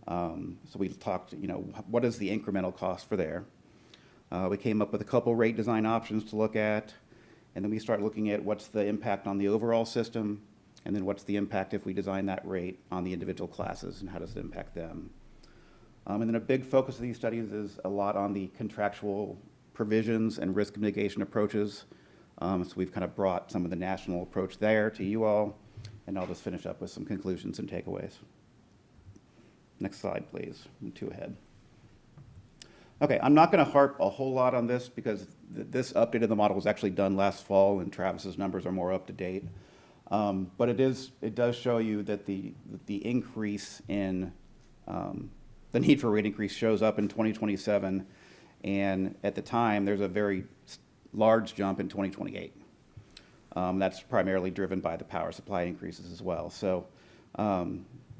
Speaker 17: So we talked, what is the incremental cost for there? We came up with a couple rate design options to look at, and then we start looking at what's the impact on the overall system, and then what's the impact if we design that rate on the individual classes, and how does it impact them? And then a big focus of these studies is a lot on the contractual provisions and risk mitigation approaches. So we've kind of brought some of the national approach there to you all, and I'll just finish up with some conclusions and takeaways. Next slide, please. 2 ahead. Okay, I'm not going to harp a whole lot on this because this update of the model was actually done last fall, and Travis's numbers are more up to date. But it does show you that the increase in the need for rate increase shows up in 2027, and at the time there's a very large jump in 2028. That's primarily driven by the power supply increases as well. So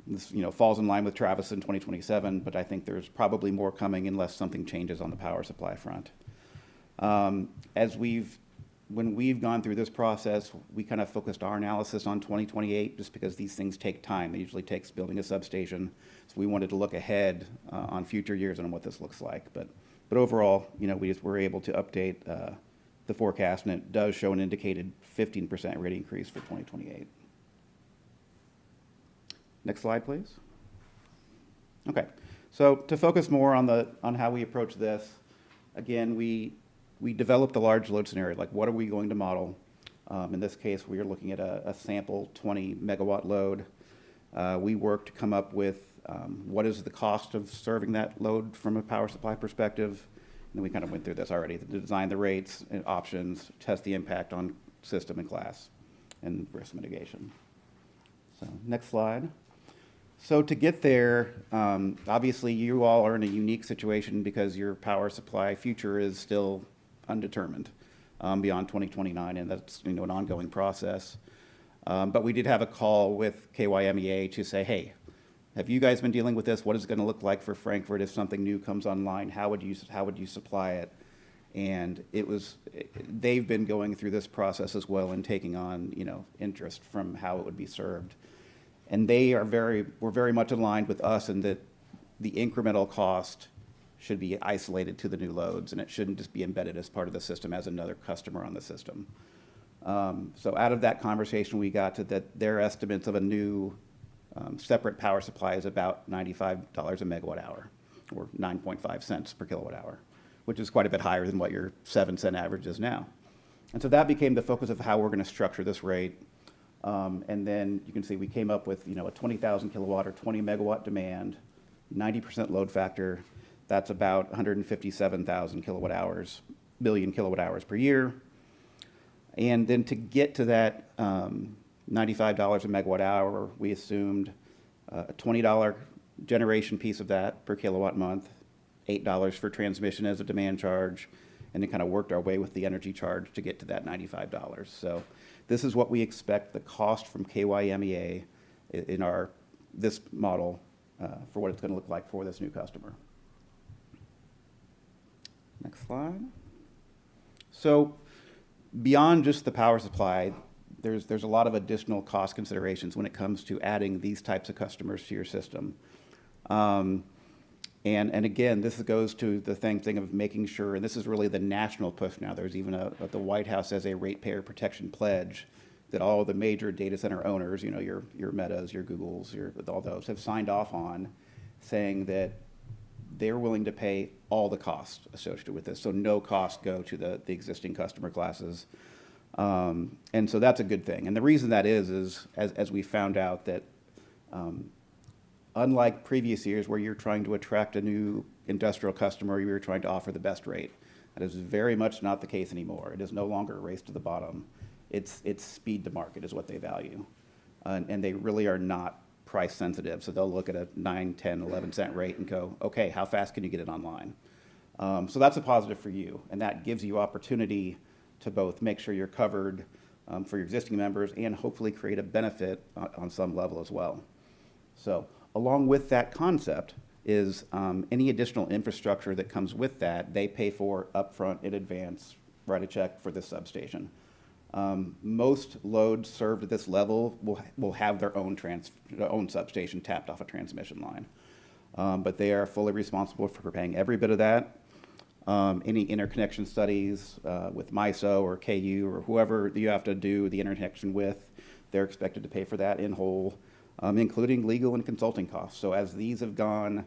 Speaker 17: This, falls in line with Travis in 2027, but I think there's probably more coming unless something changes on the power supply front. When we've gone through this process, we kind of focused our analysis on 2028 just because these things take time. It usually takes building a substation. So we wanted to look ahead on future years on what this looks like. But overall, we just were able to update the forecast, and it does show an indicated 15% rate increase for 2028. Next slide, please. Okay, so to focus more on how we approach this, again, we developed a large load scenario, like what are we going to model? In this case, we are looking at a sample 20 megawatt load. We worked to come up with what is the cost of serving that load from a power supply perspective. And then we kind of went through this already, to design the rates and options, test the impact on system and class, and risk mitigation. So next slide. So to get there, obviously you all are in a unique situation because your power supply future is still undetermined beyond 2029, and that's an ongoing process. But we did have a call with KYMEA to say, hey, have you guys been dealing with this? What is it going to look like for Frankfurt if something new comes online? How would you supply it? And they've been going through this process as well and taking on interest from how it would be served. And were very much aligned with us in that the incremental cost should be isolated to the new loads, and it shouldn't just be embedded as part of the system as another customer on the system. So out of that conversation, we got to that their estimates of a new separate power supply is about $95 a megawatt hour, or 9.5 cents per kilowatt hour, which is quite a bit higher than what your 7-cent average is now. And so that became the focus of how we're going to structure this rate. And then you can see we came up with a 20,000 kilowatt or 20 megawatt demand, 90% load factor. That's about 157,000 kilowatt hours, billion kilowatt hours per year. And then to get to that $95 a megawatt hour, we assumed a $20 generation piece of that per kilowatt month, $8 for transmission as a demand charge, and then kind of worked our way with the energy charge to get to that $95. So this is what we expect the cost from KYMEA in this model for what it's going to look like for this new customer. Next slide. So beyond just the power supply, there's a lot of additional cost considerations when it comes to adding these types of customers to your system. And again, this goes to the thing of making sure, and this is really the national push now. There's even the White House has a ratepayer protection pledge that all the major data center owners, your Metas, your Googles, all those have signed off on, saying that they're willing to pay all the costs associated with this. So no cost go to the existing customer classes. And so that's a good thing. And the reason that is as we found out that unlike previous years where you're trying to attract a new industrial customer, you're trying to offer the best rate. That is very much not the case anymore. It is no longer a race to the bottom. It's speed to market is what they value. And they really are not price sensitive. So they'll look at a 9, 10, 11 cent rate and go, okay, how fast can you get it online? So that's a positive for you. And that gives you opportunity to both make sure you're covered for your existing members and hopefully create a benefit on some level as well. So along with that concept is any additional infrastructure that comes with that, they pay for upfront in advance, write a check for this substation. Most loads served at this level will have their own substation tapped off a transmission line. But they are fully responsible for paying every bit of that. Any interconnection studies with MISO or KU or whoever you have to do the interconnection with, they're expected to pay for that in whole, including legal and consulting costs. So as these have gone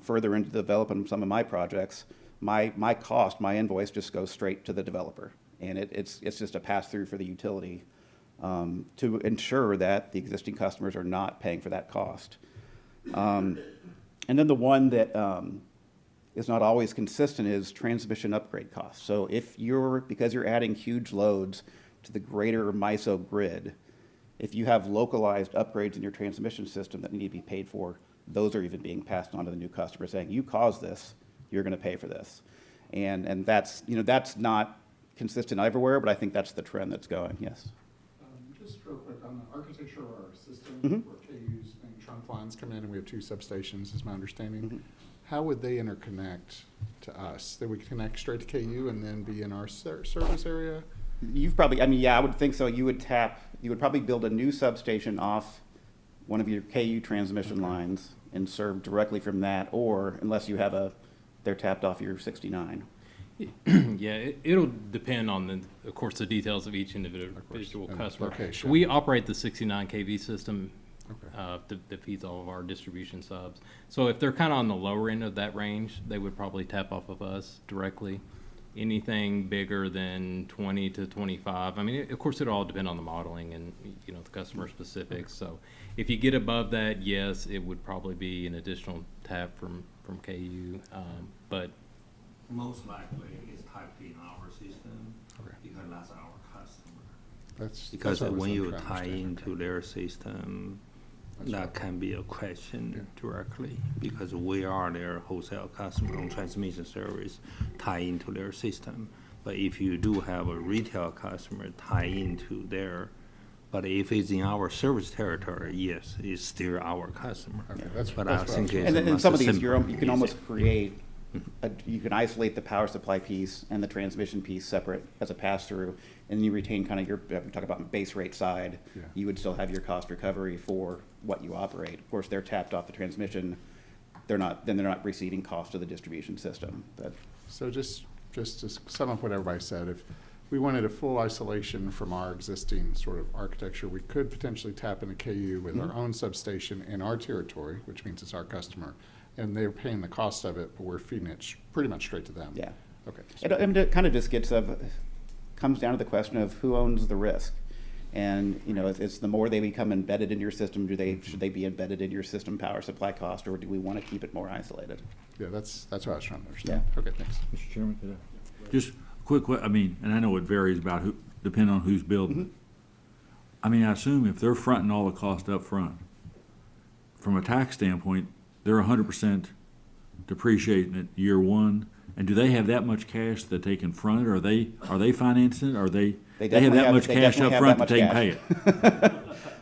Speaker 17: further into the development of some of my projects, my invoice just goes straight to the developer. And it's just a pass-through for the utility to ensure that the existing customers are not paying for that cost. And then the one that is not always consistent is transmission upgrade costs. So because you're adding huge loads to the greater MISO grid, if you have localized upgrades in your transmission system that need to be paid for, those are even being passed on to the new customer saying, you caused this, you're going to pay for this. And that's not consistent everywhere, but I think that's the trend that's going, yes.
Speaker 18: just real quick, on the architecture of our system,
Speaker 17: Mhm.
Speaker 18: where KU's and trunk lines come in, and we have 2 substations, is my understanding. How would they interconnect to us? They would connect straight to KU and then be in our service area?
Speaker 17: You've probably, I mean, yeah, I would think so. You would probably build a new substation off one of your KU transmission lines and serve directly from that, or unless you have they're tapped off your 69.
Speaker 7: Yeah, it'll depend on of course, the details of each individual customer.
Speaker 18: location.
Speaker 7: We operate the 69 kV system that feeds all of our distribution subs. So if they're kind of on the lower end of that range, they would probably tap off of us directly. Anything bigger than 20 to 25, I mean, of course, it'll all depend on the modeling and, you know, the customer specifics. So if you get above that, yes, it would probably be an additional tap from KU, but
Speaker 13: Most likely it's typed in our system because that's our customer. Because
Speaker 18: what I was
Speaker 13: when you
Speaker 18: trying to
Speaker 13: tie
Speaker 18: understand.
Speaker 13: into their system,
Speaker 18: That's
Speaker 13: that
Speaker 18: right.
Speaker 13: can be a question directly because we are their wholesale customer on transmission service tie into their system. But if you do have a retail customer tie into their, but if it's in our service territory, yes, it's still our customer.
Speaker 18: Okay, that's
Speaker 13: But
Speaker 18: that's
Speaker 13: I
Speaker 18: what I
Speaker 13: think
Speaker 18: was
Speaker 13: it's
Speaker 17: And
Speaker 13: a
Speaker 17: in some of
Speaker 13: much
Speaker 17: these, you
Speaker 13: simpler
Speaker 17: can almost
Speaker 13: easy.
Speaker 17: create, you can isolate the power supply piece and the transmission piece separate as a pass-through, and you retain kind of your, if we talk about base rate side,
Speaker 18: Yeah.
Speaker 17: you would still have your cost recovery for what you operate. Of course, they're tapped off the transmission, they're not receiving cost to the distribution system.
Speaker 18: So just to sum up what everybody said, if we wanted a full isolation from our existing sort of architecture, we could potentially tap into KU with our own substation in our territory, which means it's our customer, and they're paying the cost of it, but we're feeding it pretty much straight to them.
Speaker 17: Yeah.
Speaker 18: Okay.
Speaker 17: It kind of just comes down to the question of who owns the risk. And, you know, it's the more they become embedded in your system, should they be embedded in your system power supply cost, or do we want to keep it more isolated?
Speaker 18: Yeah, that's what I was trying to understand.
Speaker 17: Yeah.
Speaker 18: Okay, thanks.
Speaker 3: Mr. Chairman, could I? Just a quick, I mean, and I know it varies about depending on who's building. I mean, I assume if they're fronting all the cost up front, from a tax standpoint, they're 100% depreciating it year one. And do they have that much cash that they can front it? Are they financing it? Are they have that much cash up front that they can pay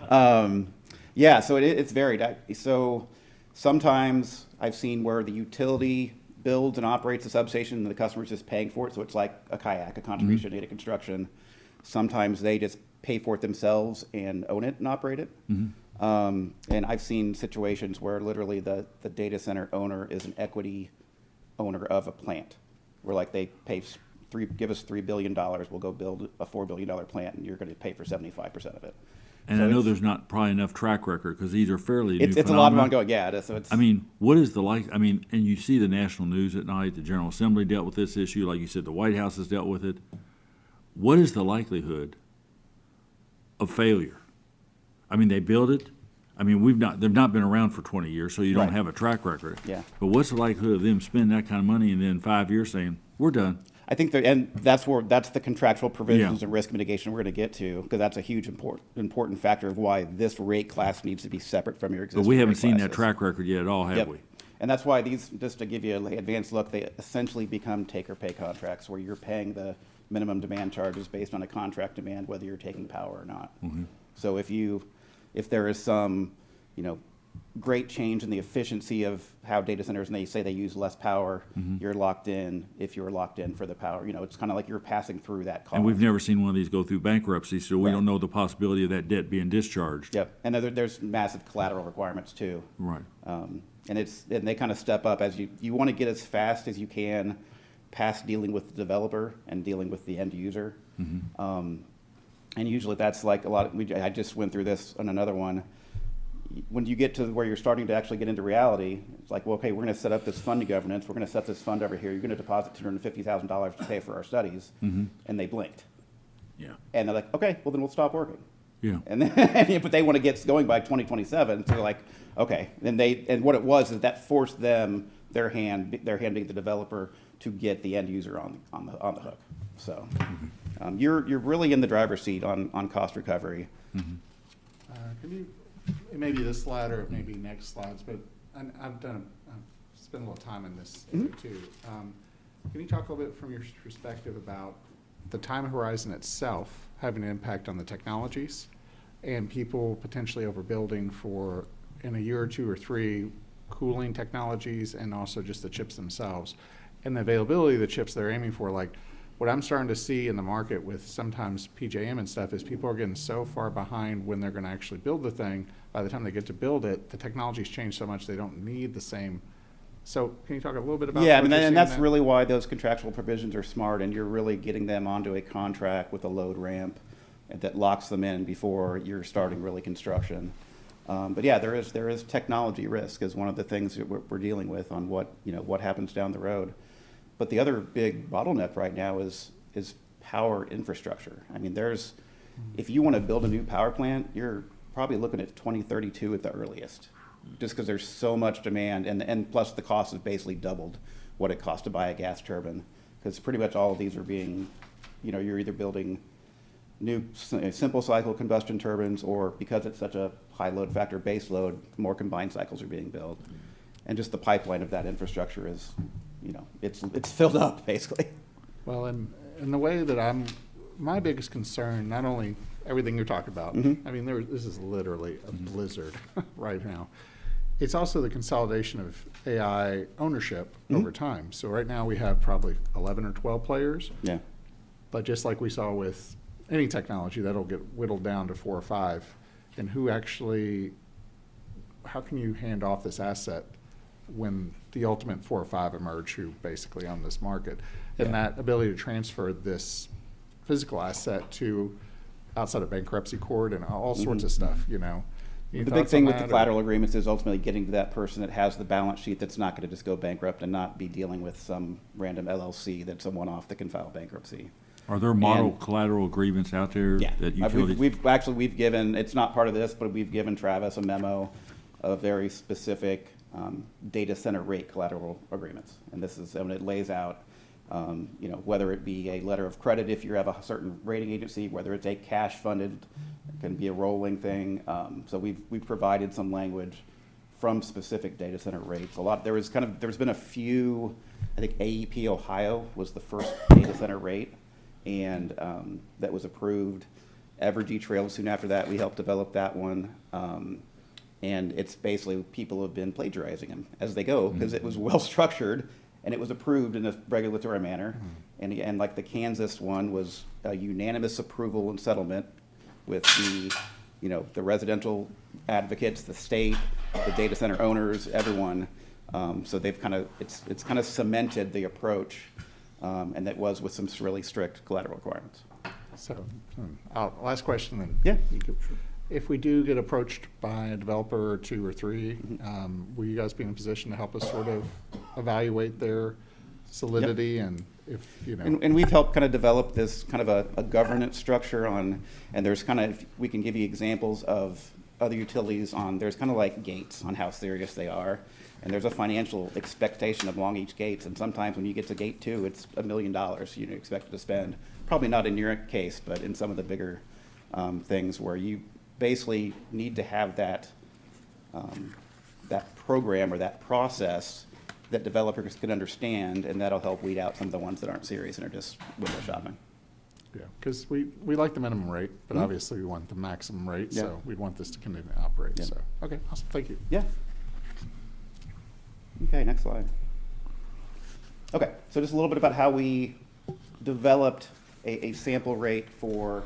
Speaker 3: it?
Speaker 17: Yeah, so it's varied. So sometimes I've seen where the utility builds and operates the substation and the customer's just paying for it. So it's like a kayak, a contribution data construction. Sometimes they just pay for it themselves and own it and operate it. And I've seen situations where literally the data center owner is an equity owner of a plant, where like they pay give us $3 billion, we'll go build a $4 billion plant, and you're going to pay for 75% of it.
Speaker 3: And
Speaker 17: So
Speaker 3: I know
Speaker 17: it's-
Speaker 3: there's not probably enough track record because these are fairly new
Speaker 17: It's a lot of
Speaker 3: phenomena.
Speaker 17: ongoing, yeah. So it's.
Speaker 3: I mean, what is I mean, and you see the national news at night, the General Assembly dealt with this issue, like you said, the White House has dealt with it. What is the likelihood of failure? I mean, they build it. I mean, they've not been around for 20 years, so you don't
Speaker 17: Right.
Speaker 3: have a track record.
Speaker 17: Yeah.
Speaker 3: But what's the likelihood of them spending that kind of money and then 5 years saying, we're done?
Speaker 17: I think and that's the contractual provisions
Speaker 3: Yeah.
Speaker 17: and risk mitigation we're going to get to, because that's a huge important factor of why this rate class needs to be separate from your existing.
Speaker 3: But we haven't
Speaker 17: rate
Speaker 3: seen that
Speaker 17: classes.
Speaker 3: track record yet at all, have
Speaker 17: Yep.
Speaker 3: we?
Speaker 17: And that's why these, just to give you an advanced look, they essentially become take or pay contracts where you're paying the minimum demand charges based on a contract demand, whether you're taking power or not. So if there is some, great change in the efficiency of how data centers, and they say they use less power, you're locked in if you're locked in for the power. It's kind of like you're passing through that cost.
Speaker 3: And we've never seen one of these go through bankruptcy, so we don't know the possibility of that debt being discharged.
Speaker 17: Yep, and there's massive collateral requirements too.
Speaker 3: Right.
Speaker 17: And they kind of step up as you want to get as fast as you can past dealing with the developer and dealing with the end user. And usually that's like I just went through this on another one. When you get to where you're starting to actually get into reality, it's like, well, okay, we're going to set up this funding governance. We're going to set this fund over here. You're going to deposit $250,000 to pay for our studies. And they blinked.
Speaker 3: Yeah.
Speaker 17: And they're like, okay, well, then we'll stop working.
Speaker 3: Yeah.
Speaker 17: And then, but they want to get going by 2027. So they're like, okay. And what it was is that forced them, their hand being the developer, to get the end user on the hook. So you're really in the driver's seat on cost recovery.
Speaker 18: Can you, it may be this slide or maybe next slides, but I've spent a little time in this area too. Can you talk a little bit from your perspective about the time horizon itself having an impact on the technologies? and people potentially overbuilding for, in a year or two or three, cooling technologies and also just the chips themselves. And the availability of the chips they're aiming for, like what I'm starting to see in the market with sometimes PJM and stuff is people are getting so far behind when they're gonna actually build the thing. By the time they get to build it, the technology's changed so much they don't need the same. So can you talk a little bit about
Speaker 17: Yeah,
Speaker 18: what
Speaker 17: and,
Speaker 18: you're
Speaker 17: and
Speaker 18: seeing
Speaker 17: that's
Speaker 18: there?
Speaker 17: really why those contractual provisions are smart, and you're really getting them onto a contract with a load ramp that locks them in before you're starting really construction. But yeah, there is technology risk is one of the things that we're dealing with on what happens down the road. But the other big bottleneck right now is power infrastructure. I mean, if you want to build a new power plant, you're probably looking at 2032 at the earliest, just because there's so much demand, and plus the cost has basically doubled what it costs to buy a gas turbine, because pretty much all of these are being, you're either building new simple cycle combustion turbines, or because it's such a high load factor base load, more combined cycles are being built. And just the pipeline of that infrastructure is, it's filled up basically.
Speaker 18: Well, and the way that my biggest concern, not only everything you're talking about, I mean, this is literally a blizzard right now. It's also the consolidation of AI ownership over time. So right now we have probably 11 or 12 players.
Speaker 17: Yeah.
Speaker 18: But just like we saw with any technology, that'll get whittled down to 4 or 5. And how can you hand off this asset when the ultimate 4 or 5 emerge who basically own this market? And that ability to transfer this physical asset to outside of bankruptcy court and all sorts of stuff,
Speaker 17: The big thing with the collateral agreements is ultimately getting to that person that has the balance sheet that's not going to just go bankrupt and not be dealing with some random LLC that's a one-off that can file bankruptcy.
Speaker 3: Are there model collateral agreements out there that utilities?
Speaker 17: We've given, it's not part of this, but we've given Travis a memo of very specific data center rate collateral agreements. And it lays out, whether it be a letter of credit if you have a certain rating agency, whether it's a cash funded, it can be a rolling thing. So we've provided some language from specific data center rates. There's been a few, I think AEP Ohio was the first data center rate, and that was approved. Evergy Trail soon after that, we helped develop that one. And it's basically people have been plagiarizing them as they go because it was well structured and it was approved in a regulatory manner. And like the Kansas one was a unanimous approval and settlement with the residential advocates, the state, the data center owners, everyone. So they've it's kind of cemented the approach, and that was with some really strict collateral requirements.
Speaker 18: So, last question then.
Speaker 17: Yeah.
Speaker 18: If we do get approached by a developer or 2 or 3, will you guys be in a position to help us sort of evaluate their solidity and if,
Speaker 17: And we've helped kind of develop this kind of a governance structure and there's we can give you examples of other utilities there's kind of like gates on how serious they are. And there's a financial expectation along each gate. And sometimes when you get to gate 2, it's $1 million you expected to spend. Probably not in your case, but in some of the bigger things where you basically need to have that program or that process that developers can understand, and that'll help weed out some of the ones that aren't serious and are just window shopping.
Speaker 18: Yeah, because we like the minimum rate, but obviously we want the maximum rate, so we'd want this to continue to operate. So, okay, awesome, thank you.
Speaker 17: Yeah. Okay, next slide. Okay, so just a little bit about how we developed a sample rate for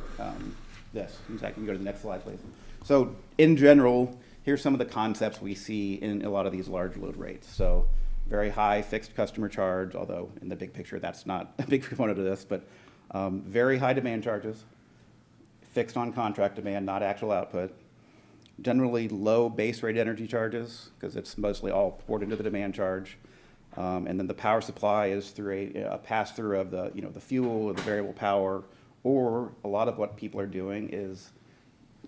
Speaker 17: this. In fact, you can go to the next slide, please. So in general, here's some of the concepts we see in a lot of these large load rates. So very high fixed customer charge, although in the big picture, that's not a big component of this, but very high demand charges, fixed on contract demand, not actual output. Generally low base rate energy charges, because it's mostly all poured into the demand charge. And then the power supply is through a pass-through of the fuel or the variable power, or a lot of what people are doing is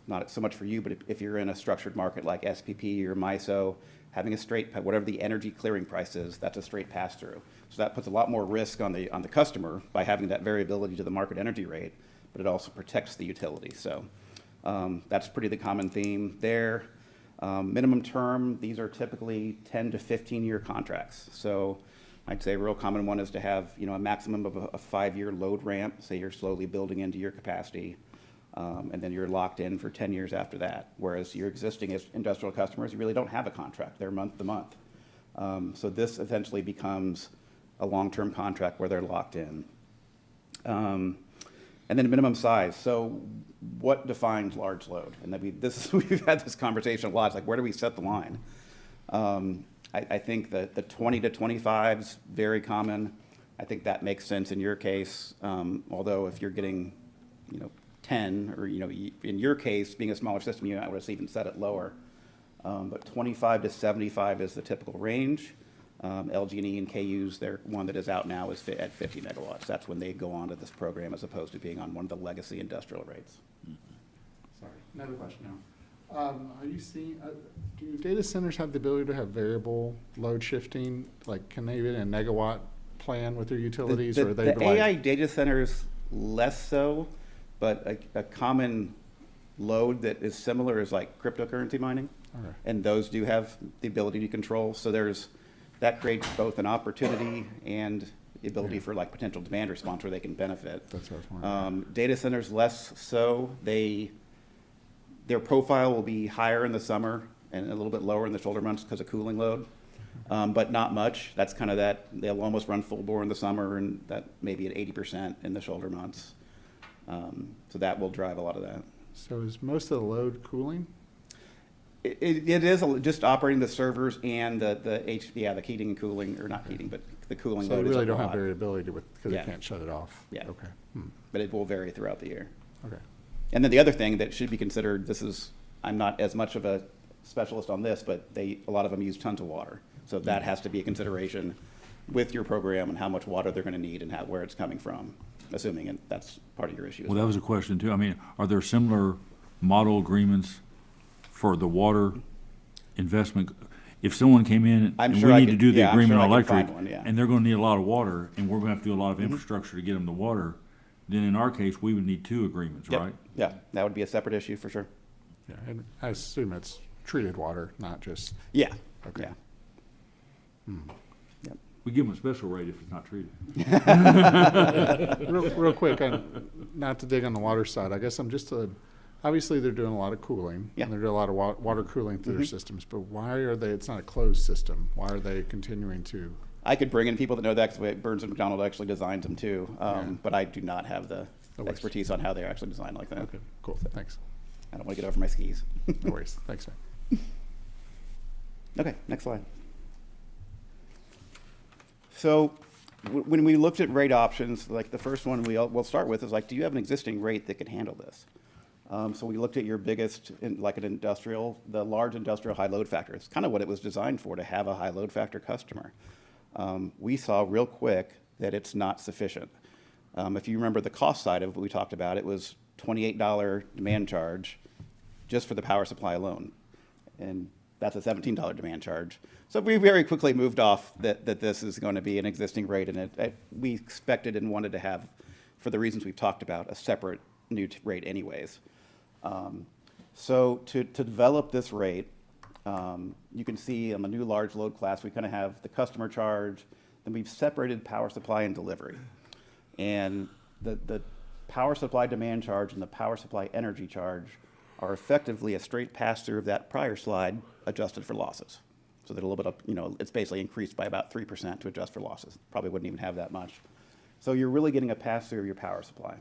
Speaker 17: not so much for you, but if you're in a structured market like SPP or MISO, having a straight, whatever the energy clearing price is, that's a straight pass-through. So that puts a lot more risk on the customer by having that variability to the market energy rate, but it also protects the utility. So that's pretty the common theme there. Minimum term, these are typically 10 to 15-year contracts. So I'd say a real common one is to have a maximum of a 5-year load ramp. Say you're slowly building into your capacity. And then you're locked in for 10 years after that. Whereas your existing industrial customers, you really don't have a contract. They're month to month. So this essentially becomes a long-term contract where they're locked in. And then minimum size. So what defines large load? And we've had this conversation a lot. It's like, where do we set the line? I think that the 20 to 25 is very common. I think that makes sense in your case. Although if you're getting, 10, or, in your case, being a smaller system, I would have even set it lower. But 25 to 75 is the typical range. LG&E and KU's, their one that is out now is at 50 megawatts. That's when they go on to this program as opposed to being on one of the legacy industrial rates.
Speaker 18: Sorry, another question now. Are you seeing, do data centers have the ability to have variable load shifting? Like, can they even a megawatt plan with their utilities, or are they
Speaker 17: the AI data centers less so, but a common load that is similar is like cryptocurrency mining.
Speaker 18: Okay.
Speaker 17: And those do have the ability to control. So that creates both an opportunity and the ability for like potential demand response where they can benefit.
Speaker 18: That's what I was wondering.
Speaker 17: Data centers less so. Their profile will be higher in the summer and a little bit lower in the shoulder months because of cooling load, but not much. That's kind of that. They'll almost run full bore in the summer and that maybe at 80% in the shoulder months. So that will drive a lot of that.
Speaker 18: So is most of the load cooling?
Speaker 17: It is just operating the servers and the heating and cooling, or not heating, but the cooling
Speaker 18: So
Speaker 17: load.
Speaker 18: they really
Speaker 17: is a
Speaker 18: don't have
Speaker 17: lot.
Speaker 18: variability because they can't shut it off?
Speaker 17: Yeah.
Speaker 18: Okay.
Speaker 17: But it will vary throughout the year.
Speaker 18: Okay.
Speaker 17: And then the other thing that should be considered, I'm not as much of a specialist on this, but a lot of them use tons of water. So that has to be a consideration with your program and how much water they're going to need and where it's coming from, assuming that's part of your issue.
Speaker 3: Well, that was a question too. I mean, are there similar model agreements for the water investment? If someone came in and we need to do the agreement on electric, and they're going to need a lot of water, and we're going to have to do a lot of infrastructure to get them the water, then in our case, we would need 2 agreements, right?
Speaker 17: Yeah, that would be a separate issue for sure.
Speaker 18: Yeah, and I assume it's treated water, not just.
Speaker 17: Yeah.
Speaker 18: Okay.
Speaker 17: Yeah.
Speaker 3: Yep. We give them a special rate if it's not treated.
Speaker 18: real quick, not to dig on the water side, I guess I'm just obviously they're doing a lot of cooling.
Speaker 17: Yeah.
Speaker 18: And they're doing a lot of water cooling through their systems, but why are they, it's not a closed system, why are they continuing to?
Speaker 17: I could bring in people that know that because Burns and McDonald actually designed them too, but I do not have the expertise on how they're actually designed like that.
Speaker 18: Okay, cool, thanks.
Speaker 17: I don't want to get over my skis.
Speaker 18: No worries, thanks, man.
Speaker 17: Okay, next slide. So when we looked at rate options, like the first one we'll start with is like, do you have an existing rate that can handle this? So we looked at your biggest, like the large industrial high load factor. It's kind of what it was designed for, to have a high load factor customer. We saw real quick that it's not sufficient. If you remember the cost side of what we talked about, it was $28 demand charge just for the power supply alone. And that's a $17 demand charge. So we very quickly moved off that this is going to be an existing rate, and we expected and wanted to have, for the reasons we've talked about, a separate new rate anyways. So to develop this rate, you can see on the new large load class, we kind of have the customer charge, then we've separated power supply and delivery. And the power supply demand charge and the power supply energy charge are effectively a straight pass-through of that prior slide adjusted for losses. So that a little bit of, it's basically increased by about 3% to adjust for losses. Probably wouldn't even have that much. So you're really getting a pass-through of your power supply.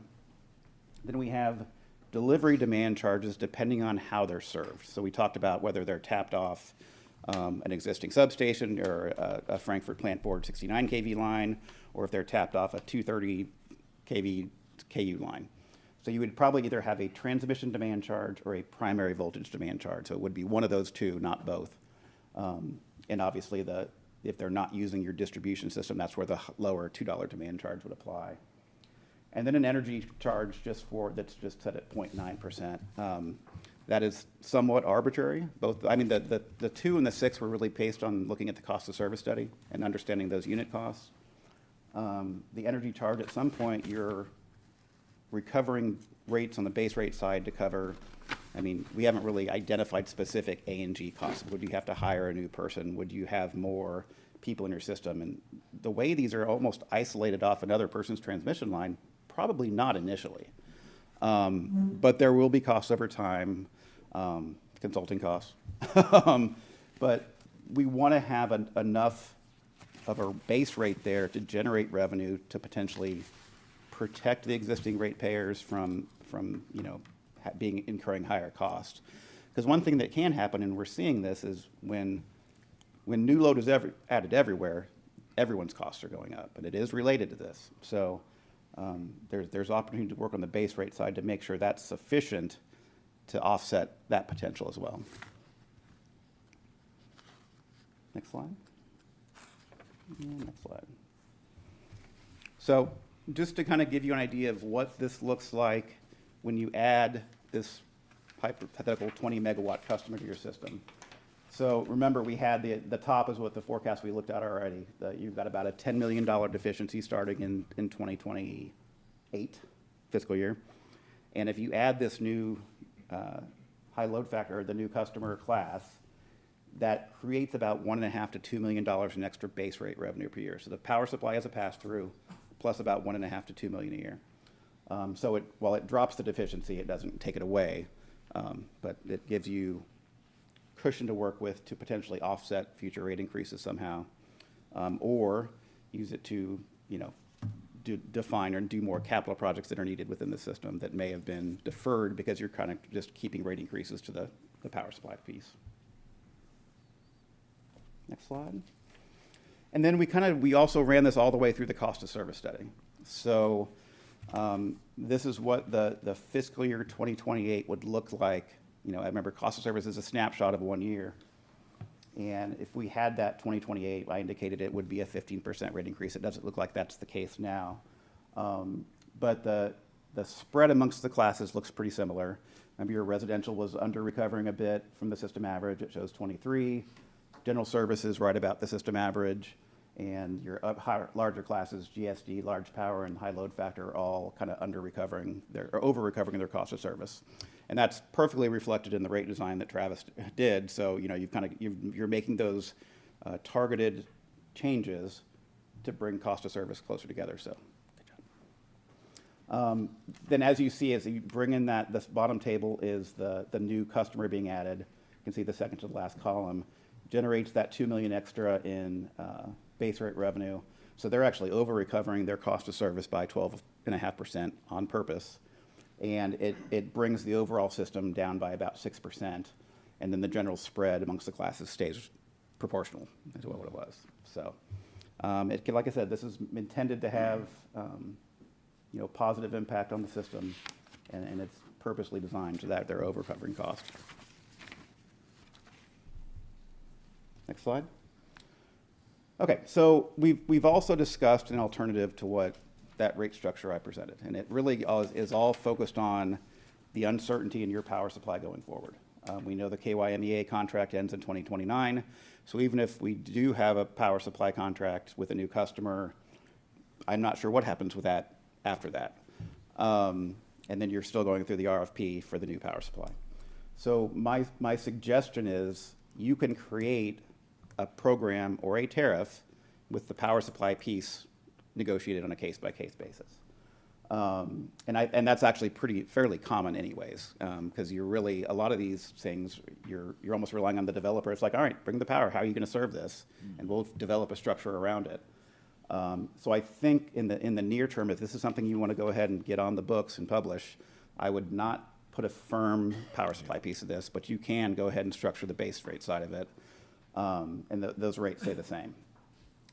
Speaker 17: Then we have delivery demand charges depending on how they're served. So we talked about whether they're tapped off an existing substation or a Frankfurt plant board 69 kV line, or if they're tapped off a 230 kV KU line. So you would probably either have a transmission demand charge or a primary voltage demand charge. So it would be one of those two, not both. And obviously, if they're not using your distribution system, that's where the lower $2 demand charge would apply. And then an energy charge that's just set at 0.9%. That is somewhat arbitrary. The 2 and the 6 were really based on looking at the cost of service study and understanding those unit costs. The energy charge, at some point, you're recovering rates on the base rate side to cover. We haven't really identified specific A&G costs. Would you have to hire a new person? Would you have more people in your system? And the way these are almost isolated off another person's transmission line, probably not initially. But there will be costs over time, consulting costs. But we want to have enough of a base rate there to generate revenue to potentially protect the existing ratepayers from incurring higher costs. Because one thing that can happen, and we're seeing this, is when new load is added everywhere, everyone's costs are going up, and it is related to this. So there's opportunity to work on the base rate side to make sure that's sufficient to offset that potential as well. Next slide. Next slide. So just to kind of give you an idea of what this looks like when you add this hypothetical 20 megawatt customer to your system. So remember, we had the top is what the forecast we looked at already. You've got about a $10 million deficiency starting in 2028 fiscal year. And if you add this new high load factor, the new customer class, that creates about $1.5 to $2 million in extra base rate revenue per year. So the power supply is a pass-through, plus about $1.5 to $2 million a year. So while it drops the deficiency, it doesn't take it away, but it gives you cushion to work with to potentially offset future rate increases somehow, or use it to, define or do more capital projects that are needed within the system that may have been deferred because you're kind of just keeping rate increases to the power supply piece. Next slide. And then we also ran this all the way through the cost of service study. So this is what the fiscal year 2028 would look like. I remember cost of service is a snapshot of 1 year. And if we had that 2028, I indicated it would be a 15% rate increase. It doesn't look like that's the case now. But the spread amongst the classes looks pretty similar. Remember, your residential was under recovering a bit from the system average. It shows 23. General services right about the system average. And your larger classes, GSD, large power, and high load factor are all kind of under recovering, or over recovering their cost of service. And that's perfectly reflected in the rate design that Travis did. So, you're making those targeted changes to bring cost of service closer together. So, good job. Then as you see, as you bring in this bottom table is the new customer being added. You can see the second to the last column generates that $2 million extra in base rate revenue. So they're actually over recovering their cost of service by 12.5% on purpose. And it brings the overall system down by about 6%. And then the general spread amongst the classes stays proportional to what it was. So like I said, this is intended to have positive impact on the system, and it's purposely designed so that they're over recovering cost. Next slide. Okay, so we've also discussed an alternative to what that rate structure I presented, and it really is all focused on the uncertainty in your power supply going forward. We know the KYMEA contract ends in 2029, so even if we do have a power supply contract with a new customer, I'm not sure what happens with that after that. And then you're still going through the RFP for the new power supply. So my suggestion is you can create a program or a tariff with the power supply piece negotiated on a case-by-case basis. And that's actually fairly common anyways, because you're really, a lot of these things, you're almost relying on the developer. It's like, all right, bring the power. How are you going to serve this? And we'll develop a structure around it. So I think in the near term, if this is something you want to go ahead and get on the books and publish, I would not put a firm power supply piece of this, but you can go ahead and structure the base rate side of it. And those rates stay the same.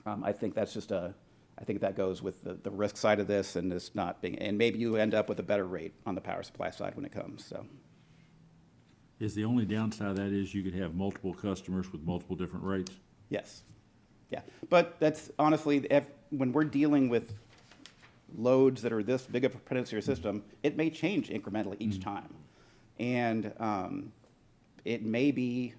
Speaker 17: I think that's just I think that goes with the risk side of this, and it's not being, and maybe you end up with a better rate on the power supply side when it comes. So,
Speaker 3: is the only downside of that is you could have multiple customers with multiple different rates?
Speaker 17: Yes, yeah, but that's honestly, when we're dealing with loads that are this big of a dependency your system, it may change incrementally each time, and it may be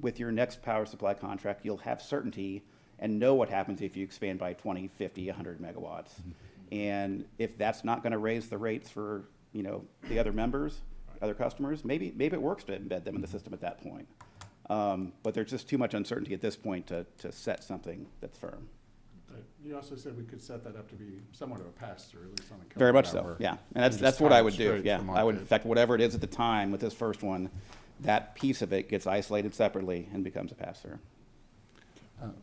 Speaker 17: with your next power supply contract, you'll have certainty and know what happens if you expand by 20, 50, 100 megawatts. And if that's not going to raise the rates for the other members, other customers, maybe it works to embed them in the system at that point. But there's just too much uncertainty at this point to set something that's firm.
Speaker 18: You also said we could set that up to be somewhat of a pass-through, at least on a
Speaker 17: Very much so,
Speaker 18: kilowatt hour.
Speaker 17: yeah. And
Speaker 18: just
Speaker 17: that's what
Speaker 18: tie
Speaker 17: I
Speaker 18: it
Speaker 17: would do,
Speaker 18: straight
Speaker 17: yeah.
Speaker 18: from
Speaker 17: I would, in
Speaker 18: market.
Speaker 17: fact, whatever it is at the time with this first one, that piece of it gets isolated separately and becomes a pass-through.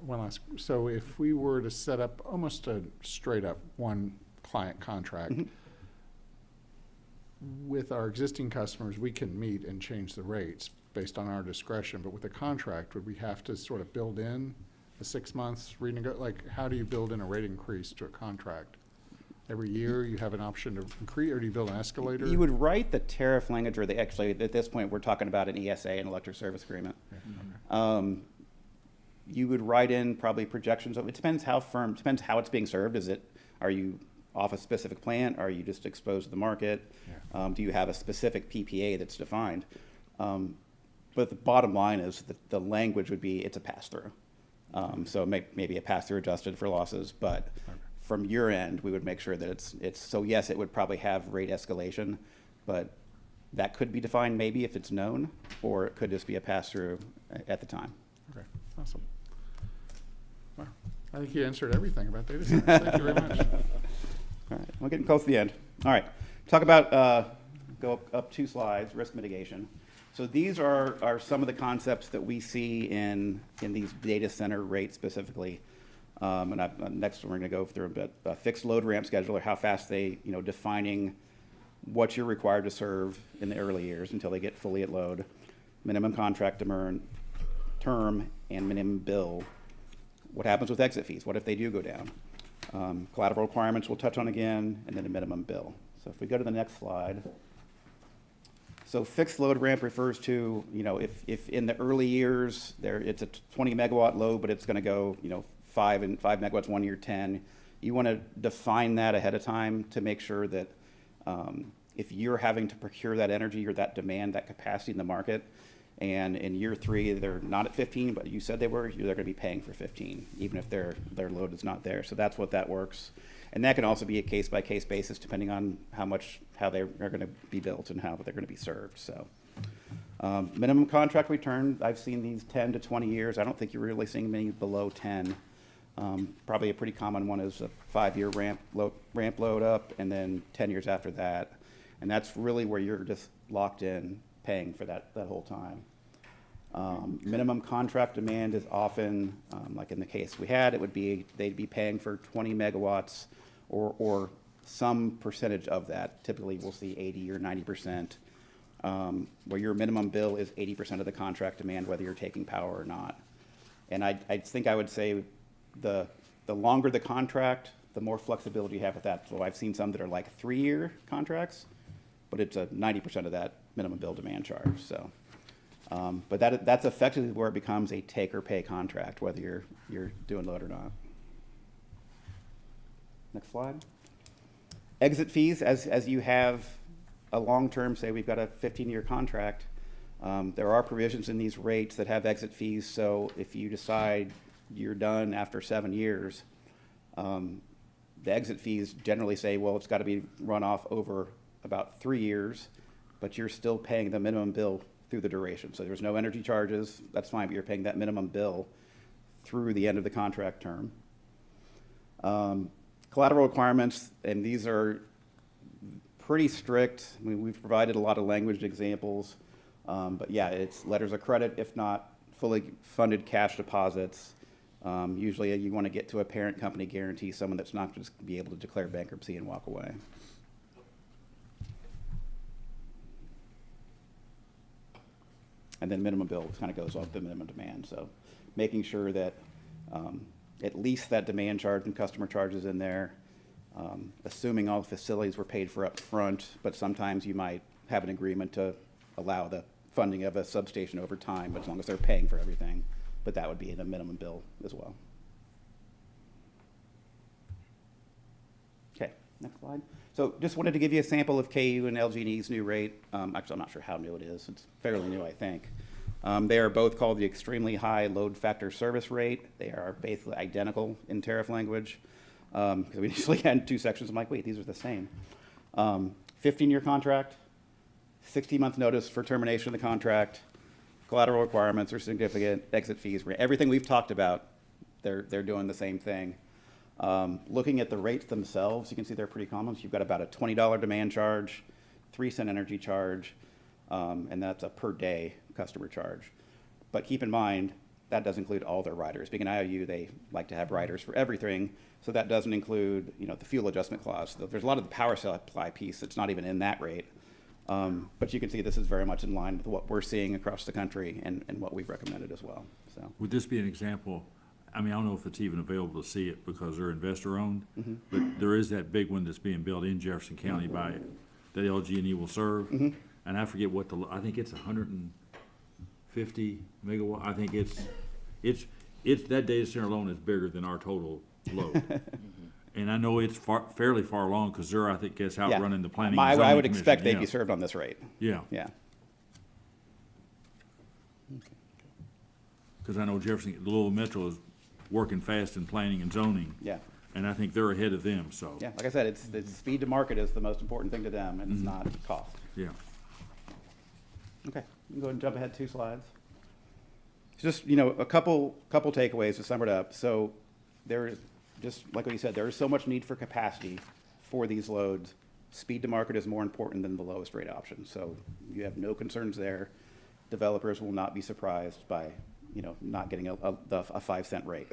Speaker 18: One last, so if we were to set up almost a straight-up one client contract, with our existing customers, we can meet and change the rates based on our discretion, but with a contract, would we have to sort of build in a 6 months like, how do you build in a rate increase to a contract? Every year you have an option to increase, or do you build an escalator?
Speaker 17: You would write the tariff language, or actually, at this point, we're talking about an ESA, an electric service agreement. You would write in probably projections of, it depends how it's being served. Are you off a specific plant? Are you just exposed to the market? Do you have a specific PPA that's defined? But the bottom line is that the language would be, it's a pass-through. So maybe a pass-through adjusted for losses, but from your end, we would make sure that so yes, it would probably have rate escalation, but that could be defined maybe if it's known, or it could just be a pass-through at the time.
Speaker 18: Okay, awesome. Wow, I think you answered everything about data centers. Thank you very much.
Speaker 17: All right, we're getting close to the end. All right, talk about, go up 2 slides, risk mitigation. So these are some of the concepts that we see in these data center rates specifically. Next we're gonna go through a bit. Fixed load ramp scheduler, how fast they, defining what you're required to serve in the early years until they get fully at load. Minimum contract term and minimum bill. What happens with exit fees? What if they do go down? Collateral requirements we'll touch on again, and then a minimum bill. So if we go to the next slide. So fixed load ramp refers to, if in the early years, it's a 20 megawatt load, but it's gonna go, 5 megawatts 1 year, 10. You wanna define that ahead of time to make sure that if you're having to procure that energy or that demand, that capacity in the market, and in year 3, they're not at 15, but you said they're gonna be paying for 15, even if their load is not there. So that's what that works. And that can also be a case-by-case basis, depending on how they're going to be built and how they're going to be served. So, minimum contract return, I've seen these 10 to 20 years. I don't think you're really seeing many below 10. Probably a pretty common one is a 5-year ramp load up, and then 10 years after that. And that's really where you're just locked in, paying for that whole time. Minimum contract demand is often, like in the case we had, they'd be paying for 20 megawatts or some percentage of that. Typically, we'll see 80 or 90%, where your minimum bill is 80% of the contract demand, whether you're taking power or not. And I think I would say the longer the contract, the more flexibility you have with that. So I've seen some that are like 3-year contracts, but it's a 90% of that minimum bill demand charge. So. But that's effectively where it becomes a take or pay contract, whether you're doing load or not. Next slide. Exit fees, as you have a long-term, say we've got a 15-year contract, there are provisions in these rates that have exit fees. So if you decide you're done after 7 years, the exit fees generally say, well, it's got to be run off over about 3 years, but you're still paying the minimum bill through the duration. So there's no energy charges, that's fine, but you're paying that minimum bill through the end of the contract term. Collateral requirements, and these are pretty strict. I mean, we've provided a lot of language examples, but yeah, it's letters of credit, if not fully funded cash deposits. Usually you want to get to a parent company guarantee, someone that's not just be able to declare bankruptcy and walk away. And then minimum bill kind of goes off the minimum demand. So making sure that at least that demand charge and customer charges in there, assuming all the facilities were paid for up front, but sometimes you might have an agreement to allow the funding of a substation over time, but as long as they're paying for everything. But that would be in a minimum bill as well. Okay, next slide. So just wanted to give you a sample of KU and LG&E's new rate. Actually, I'm not sure how new it is. It's fairly new, I think. They are both called the extremely high load factor service rate. They are basically identical in tariff language. Because we initially had 2 sections. I'm like, wait, these are the same. 15-year contract, 60-month notice for termination of the contract, collateral requirements are significant, exit fees, everything we've talked about, they're doing the same thing. Looking at the rates themselves, you can see they're pretty common. So you've got about a $20 demand charge, 3-cent energy charge, and that's a per day customer charge. But keep in mind, that does include all their riders. Being an IOU, they like to have riders for everything. So that doesn't include, the fuel adjustment clause. So there's a lot of the power supply piece that's not even in that rate. But you can see this is very much in line with what we're seeing across the country and what we've recommended as well. So
Speaker 3: Would this be an example? I mean, I don't know if it's even available to see it because they're investor-owned, but there is that big one that's being built in Jefferson County by, that LG&E will serve. And I forget what I think it's 150 megawatt. I think it's that data center alone is bigger than our total load. And I know it's fairly far along because they're, I think, outrunning the planning and zoning
Speaker 17: I would
Speaker 3: commission.
Speaker 17: expect they'd
Speaker 3: Yeah.
Speaker 17: be served on this rate.
Speaker 3: Yeah.
Speaker 17: Yeah.
Speaker 3: Because I know Jefferson, the little metro is working fast in planning and zoning.
Speaker 17: Yeah.
Speaker 3: And I think they're ahead of them, so.
Speaker 17: Yeah, like I said, it's speed to market is the most important thing to them, and it's not cost.
Speaker 3: Yeah.
Speaker 17: Okay, you can go ahead and jump ahead 2 slides. Just, a couple takeaways to sum it up. So there is, just like what you said, there is so much need for capacity for these loads. Speed to market is more important than the lowest rate option. So you have no concerns there. Developers will not be surprised by, not getting a 5-cent rate.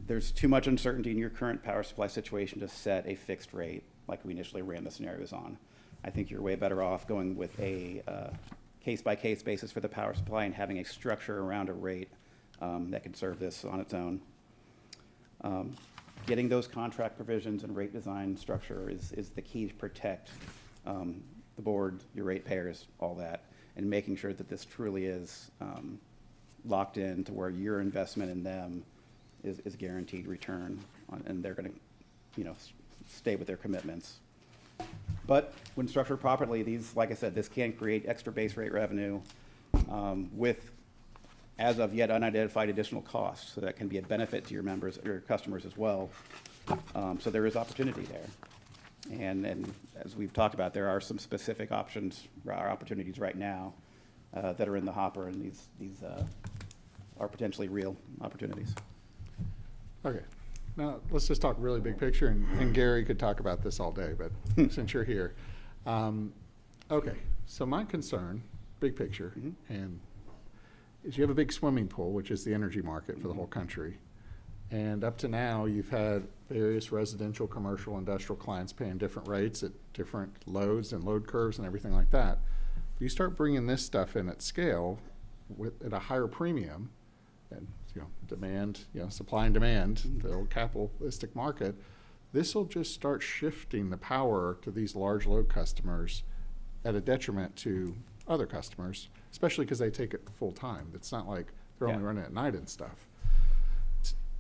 Speaker 17: There's too much uncertainty in your current power supply situation to set a fixed rate like we initially ran the scenarios on. I think you're way better off going with a case-by-case basis for the power supply and having a structure around a rate that can serve this on its own. Getting those contract provisions and rate design structure is the key to protect the board, your ratepayers, all that, and making sure that this truly is locked in to where your investment in them is guaranteed return, and they're going to, stay with their commitments. But when structured properly, these, like I said, this can create extra base rate revenue with, as of yet, unidentified additional costs. So that can be a benefit to your members or your customers as well. So there is opportunity there. And as we've talked about, there are some specific opportunities right now that are in the hopper, and these are potentially real opportunities.
Speaker 18: Okay, now let's just talk really big picture, and Gary could talk about this all day, but since you're here. Okay, so my concern, big picture, and is you have a big swimming pool, which is the energy market for the whole country. And up to now, you've had various residential, commercial, industrial clients paying different rates at different loads and load curves and everything like that. You start bringing this stuff in at scale at a higher premium, and demand, supply and demand, the old capitalistic market, this will just start shifting the power to these large load customers at a detriment to other customers, especially because they take it full time. It's not like they're only running at night and stuff.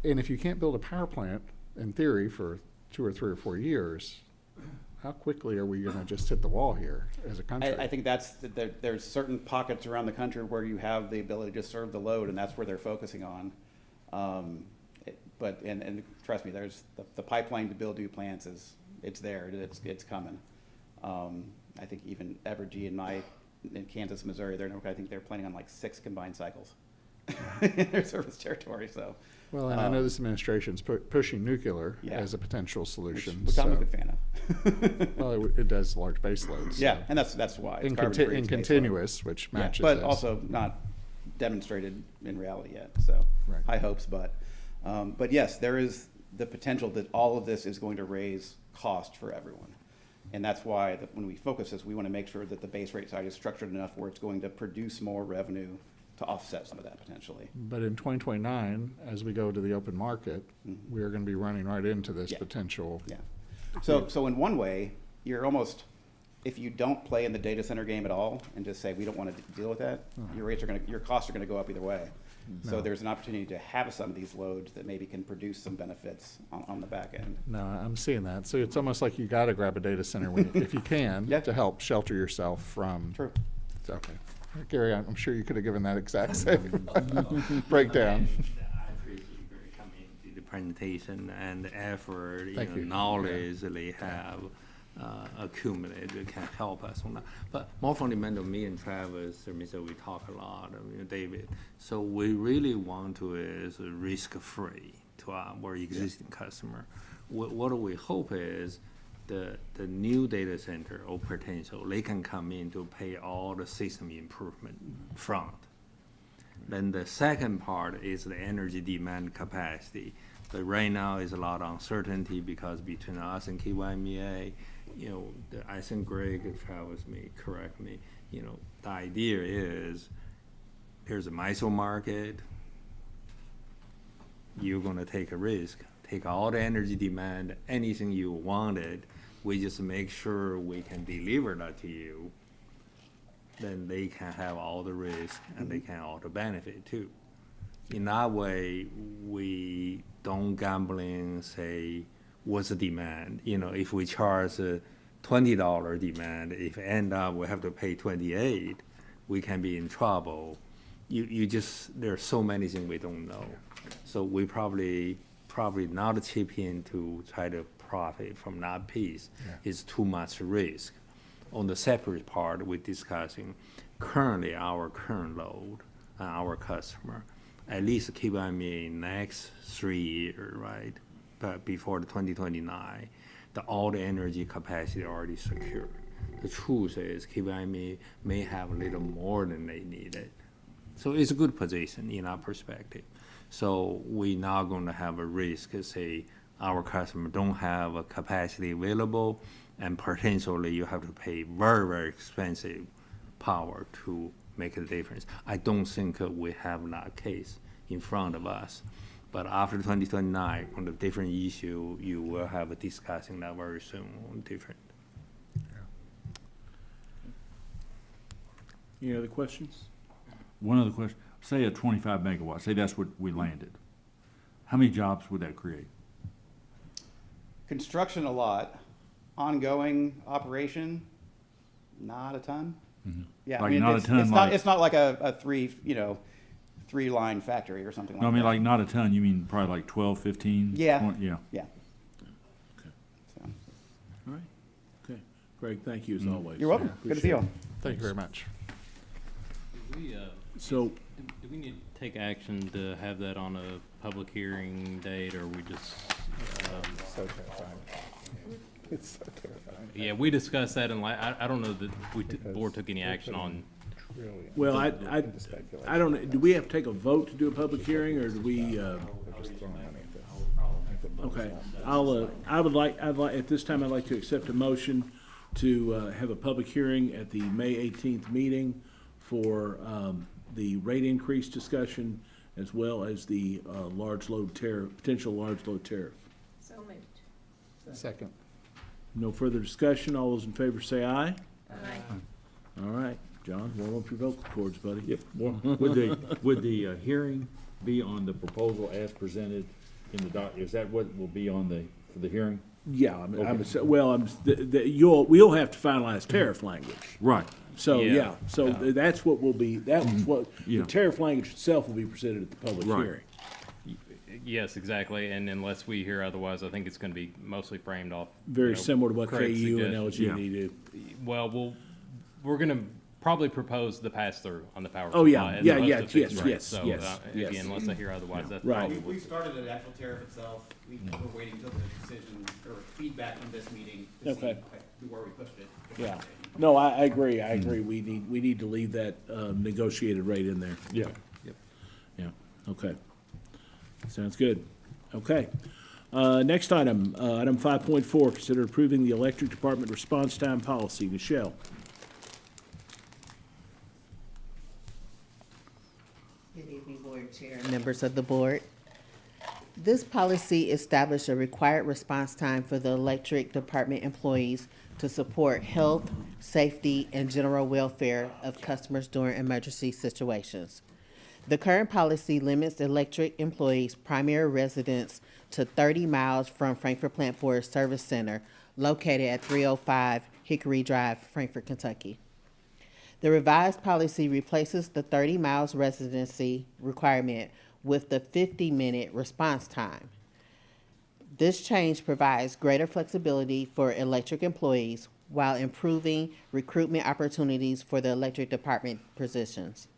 Speaker 18: And if you can't build a power plant, in theory, for 2 or 3 or 4 years, how quickly are we going to just hit the wall here as a country?
Speaker 17: I think there's certain pockets around the country where you have the ability to serve the load, and that's where they're focusing on. But trust me, there's the pipeline to build new plants it's there. It's coming. I think even Evergy in Kansas, Missouri, I think they're planning on like 6 combined cycles in their service territory. So.
Speaker 18: Well, and I know this administration's pushing nuclear as a potential solution.
Speaker 17: Which I'm a big fan of.
Speaker 18: Well, it does large base loads.
Speaker 17: Yeah, and that's why.
Speaker 18: In continuous, which matches
Speaker 17: but
Speaker 18: this.
Speaker 17: also not demonstrated in reality yet. So high hopes, but yes, there is the potential that all of this is going to raise cost for everyone. And that's why when we focus this, we want to make sure that the base rate side is structured enough where it's going to produce more revenue to offset some of that potentially.
Speaker 18: But in 2029, as we go to the open market, we are going to be running right into this potential.
Speaker 17: Yeah. So in one way, you're almost, if you don't play in the data center game at all and just say we don't want to deal with that, your costs are going to go up either way. So there's an opportunity to have some of these loads that maybe can produce some benefits on the back end.
Speaker 18: No, I'm seeing that. So it's almost like you got to grab a data center if you can to help shelter yourself from.
Speaker 17: True.
Speaker 18: Okay. Gary, I'm sure you could have given that exact same breakdown.
Speaker 13: I appreciate your coming to the presentation and the effort, knowledge they have accumulated can help us on that. But more fundamental, me and Travis, we talk a lot, David. So we really want to is risk-free. to our existing customer. What we hope is the new data center or potential, they can come in to pay all the system improvement front. Then the second part is the energy demand capacity. But right now is a lot of uncertainty because between us and KYMEA, I think Greg travels me, correct me, the idea is there's a MISO market, you're gonna take a risk, take all the energy demand, anything you wanted, we just make sure we can deliver that to you, then they can have all the risk and they can all the benefit too. In that way, we don't gambling, say, what's the demand? If we charge a $20 demand, if end up we have to pay 28, we can be in trouble. There are so many things we don't know. So we probably not chip in to try to profit from that piece. It's too much risk. On the separate part, we're discussing currently our current load and our customer, at least keep in next 3 years, right? But before the 2029, all the energy capacity already secured. The truth is KYME may have a little more than they needed. So it's a good position in our perspective. So we're not going to have a risk, say, our customer don't have a capacity available, and potentially you have to pay very, very expensive power to make a difference. I don't think we have that case in front of us. But after 2029, on the different issue, you will have a discussing that very soon on different.
Speaker 1: Any other questions?
Speaker 3: One other question. Say a 25 megawatts, say that's what we landed. How many jobs would that create?
Speaker 17: Construction, a lot. Ongoing operation, not a ton. Yeah,
Speaker 3: Like not a ton,
Speaker 17: it's not like a three-line factory or something like that.
Speaker 3: No, I mean, like not a ton, you mean probably like 12, 15?
Speaker 17: Yeah.
Speaker 3: Yeah.
Speaker 17: Yeah.
Speaker 1: All right. Okay. Greg, thank you as always.
Speaker 17: You're welcome. Good to see you all.
Speaker 18: Thank you very much.
Speaker 1: So,
Speaker 7: Do we need to take action to have that on a public hearing date, or we just?
Speaker 18: So terrifying. It's so terrifying.
Speaker 7: Yeah, we discussed that, and I don't know that the board took any action on.
Speaker 1: well, I don't know, do we have to take a vote to do a public hearing, or do we, okay, at this time, I'd like to accept a motion to, have a public hearing at the May 18th meeting for, the rate increase discussion, as well as the, potential large load tariff.
Speaker 6: So moved.
Speaker 18: Second.
Speaker 1: No further discussion. All those in favor say aye.
Speaker 6: Aye.
Speaker 1: All right, John, warm up your vocal cords, buddy.
Speaker 3: Yep. Would the hearing be on the proposal as presented in the is that what will be on for the hearing?
Speaker 1: Yeah,
Speaker 3: Okay.
Speaker 1: we'll have to finalize tariff language.
Speaker 3: Right.
Speaker 1: So,
Speaker 7: Yeah.
Speaker 1: that's what will be, that's what, the
Speaker 3: Yeah.
Speaker 1: tariff language itself will be presented at the public
Speaker 3: Right.
Speaker 1: hearing.
Speaker 7: Yes, exactly, and unless we hear otherwise, I think it's gonna be mostly framed off.
Speaker 1: Very similar to what
Speaker 7: Craig's
Speaker 1: KU and
Speaker 7: suggestion.
Speaker 1: LG&E do.
Speaker 7: Well, we're gonna probably propose the pass-through on the power
Speaker 1: Oh, yeah.
Speaker 7: supply as
Speaker 1: Yeah,
Speaker 7: opposed
Speaker 1: yeah,
Speaker 7: to fixed
Speaker 1: yes,
Speaker 7: rate.
Speaker 1: yes,
Speaker 7: So,
Speaker 1: yes, yes.
Speaker 7: again, unless I hear otherwise, that's
Speaker 1: Right.
Speaker 7: probably.
Speaker 19: We started the actual tariff itself. We're waiting until the decision or feedback from this meeting to see
Speaker 1: Okay.
Speaker 19: where we pushed it.
Speaker 1: Yeah. No, I agree. We need to leave that, negotiated rate in there.
Speaker 3: Yeah.
Speaker 1: Yeah, okay. Sounds good. Okay. Next item, item 5.4, consider approving the electric department response time policy. Michelle?
Speaker 20: Good evening, Board Chair and members of the board. This policy established a required response time for the electric department employees to support health, safety, and general welfare of customers during emergency situations. The current policy limits electric employees' primary residence to 30 miles from Frankfort Plant Board Service Center, located at 305 Hickory Drive, Frankfort, Kentucky. The revised policy replaces the 30 miles residency requirement with the 50-minute response time. This change provides greater flexibility for electric employees while improving recruitment opportunities for the electric department positions.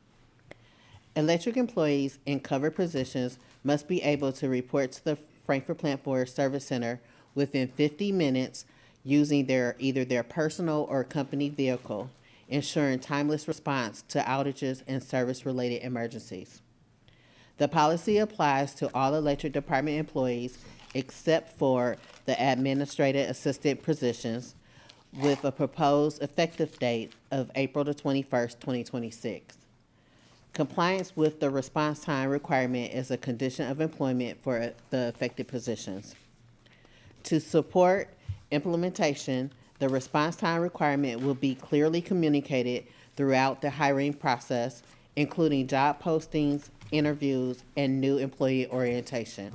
Speaker 20: Electric employees in covered positions must be able to report to the Frankfurt Plant Board Service Center within 50 minutes using either their personal or company vehicle, ensuring timeless response to outages and service-related emergencies. The policy applies to all electric department employees except for the administrative assistant positions, with a proposed effective date of April the 21st, 2026. Compliance with the response time requirement is a condition of employment for the affected positions. To support implementation, the response time requirement will be clearly communicated throughout the hiring process, including job postings, interviews, and new employee orientation.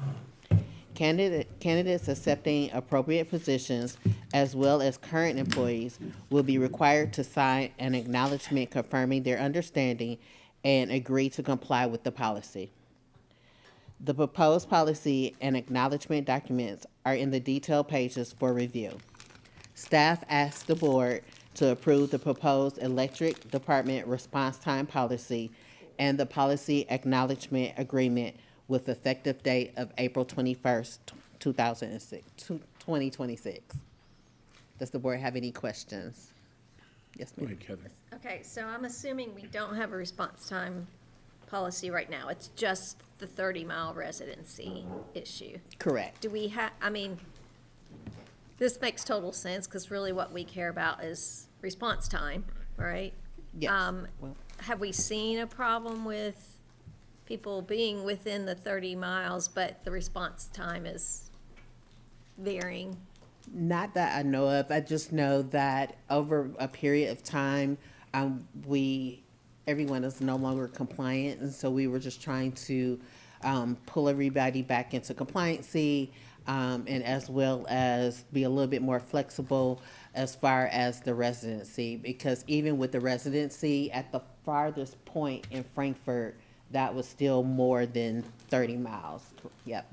Speaker 20: Candidates accepting appropriate positions, as well as current employees, will be required to sign an acknowledgement confirming their understanding and agree to comply with the policy. The proposed policy and acknowledgement documents are in the detailed pages for review. Staff asks the board to approve the proposed electric department response time policy and the policy acknowledgement agreement with effective date of April 21st, 2026. Does the board have any questions? Yes,
Speaker 1: Go
Speaker 20: ma'am.
Speaker 1: ahead, Heather.
Speaker 6: Okay, so I'm assuming we don't have a response time policy right now. It's just the 30-mile residency issue.
Speaker 20: Correct.
Speaker 6: Do we have, I mean, this makes total sense because really what we care about is response time, right?
Speaker 20: Yes. Well,
Speaker 6: Have we seen a problem with people being within the 30 miles, but the response time is varying?
Speaker 20: not that I know of. I just know that over a period of time, everyone is no longer compliant, and so we were just trying to pull everybody back into compliancy, and as well as be a little bit more flexible as far as the residency, because even with the residency at the farthest point in Frankfurt, that was still more than 30 miles. Yep.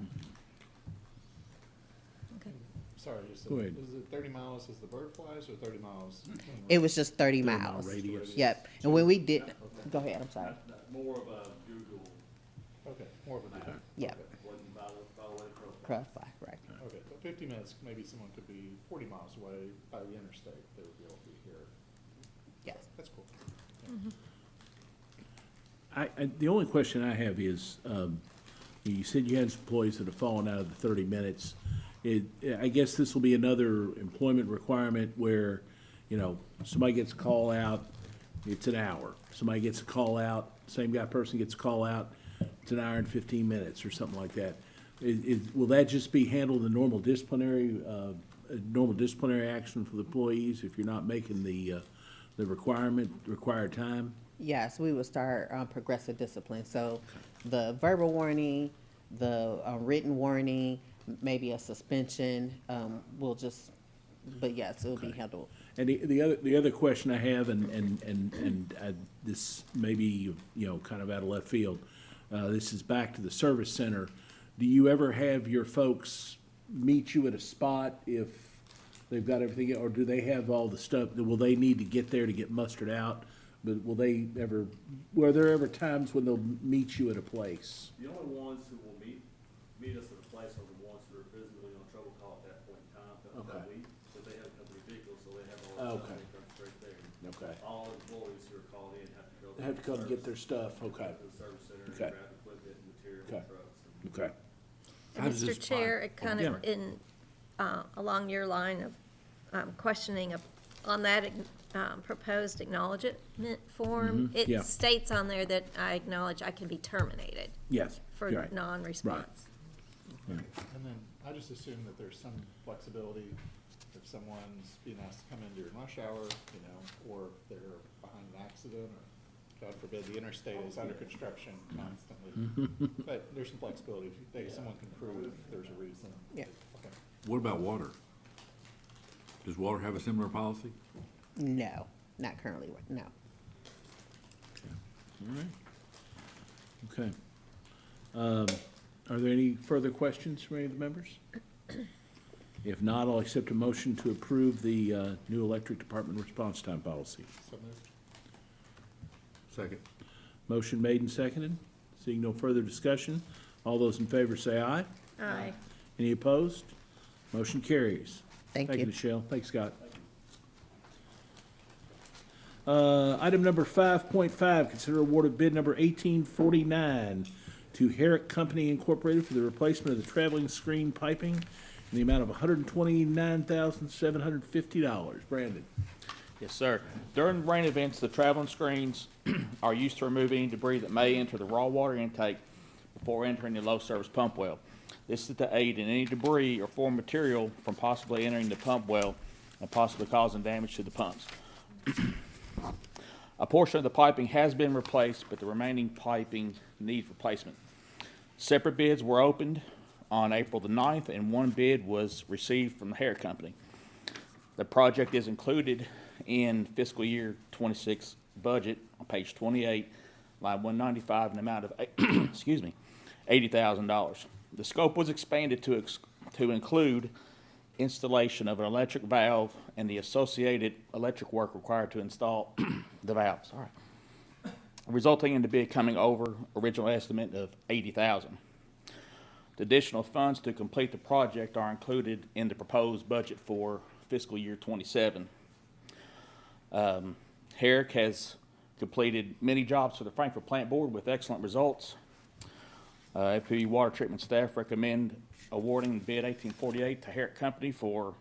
Speaker 18: Sorry,
Speaker 1: Go ahead.
Speaker 18: is it 30 miles as the bird flies or 30 miles?
Speaker 20: It was just 30
Speaker 1: 30-mile
Speaker 20: miles.
Speaker 1: radius.
Speaker 20: Yep. And when we did, go ahead, I'm sorry.
Speaker 12: More of a Google.
Speaker 18: Okay, more of a Google.
Speaker 20: Yep.
Speaker 18: Okay.
Speaker 12: Wasn't by the way
Speaker 20: Crossfire, right.
Speaker 18: Okay, but 50 minutes, maybe someone could be 40 miles away by the interstate, they would be able to be here.
Speaker 20: Yes.
Speaker 18: That's cool.
Speaker 1: The only question I have is, you said you had some employees that have fallen out of the 30 minutes. I guess this will be another employment requirement where, somebody gets a call out, it's an hour. Somebody gets a call out, same person gets a call out, it's an hour and 15 minutes or something like that. Will that just be handled in normal disciplinary action for the employees if you're not making the required time?
Speaker 20: Yes, we would start progressive discipline. So the verbal warning, the written warning, maybe a suspension, but yes, it will be handled.
Speaker 1: And the other question I have, this may be, kind of out of left field, this is back to the service center. Do you ever have your folks meet you at a spot if they've got everything, or do they have all the stuff? Will they need to get there to get mustered out? But were there ever times when they'll meet you at a place?
Speaker 12: The only ones who will meet us at a place are the ones who are physically on trouble call at that point in time, that week. But they have company vehicles, so they have all the stuff, they come straight there.
Speaker 1: Okay.
Speaker 12: All employees who are called in have to go.
Speaker 1: They have to come get their stuff, okay.
Speaker 12: To the service center and
Speaker 1: Okay.
Speaker 12: grab equipment and material
Speaker 1: Okay.
Speaker 12: and trucks.
Speaker 1: Okay.
Speaker 6: And Mr. Chair, it kind of along your line of questioning on that proposed acknowledgement form,
Speaker 1: Mhm, yeah.
Speaker 6: it states on there that I acknowledge I can be terminated
Speaker 1: Yes.
Speaker 6: for
Speaker 1: right.
Speaker 6: non-response.
Speaker 18: And then I just assume that there's some flexibility if someone's being asked to come in during rush hour, or if they're behind an accident, or God forbid, the interstate is under construction constantly. But there's some flexibility. If someone can prove there's a reason.
Speaker 20: Yeah.
Speaker 18: Okay.
Speaker 3: What about water? Does water have a similar policy?
Speaker 20: No, not currently, no.
Speaker 1: All right. Okay. Are there any further questions from any of the members? If not, I'll accept a motion to approve the new electric department response time policy.
Speaker 18: So moved.
Speaker 3: Second.
Speaker 1: Motion made and seconded. Seeing no further discussion, All those in favor say aye.
Speaker 6: Aye.
Speaker 1: Any opposed? Motion carries.
Speaker 20: Thank
Speaker 1: Thank you,
Speaker 20: you.
Speaker 1: Michelle. Thanks, Scott. Item number 5.5, consider award of bid number 1849 to Herrick Company Incorporated for the replacement of the traveling screen piping in the amount of $129,750. Brandon.
Speaker 15: Yes, sir. During rain events, the traveling screens are used to remove any debris that may enter the raw water intake before entering the low-service pump well. This is to aid in any debris or foreign material from possibly entering the pump well and possibly causing damage to the pumps. A portion of the piping has been replaced, but the remaining piping needs replacement. Separate bids were opened on April the 9th, and one bid was received from the Herrick Company. The project is included in fiscal year 26 budget on page 28, line 195, in the amount of excuse me, $80,000. The scope was expanded to include installation of an electric valve and the associated electric work required to install the valve. Sorry. Resulting in the bid coming over original estimate of $80,000. The additional funds to complete the project are included in the proposed budget for fiscal year 27. Herrick has completed many jobs for the Frankfurt Plant Board with excellent results. FPB Water Treatment staff recommend awarding bid 1848 to Herrick Company for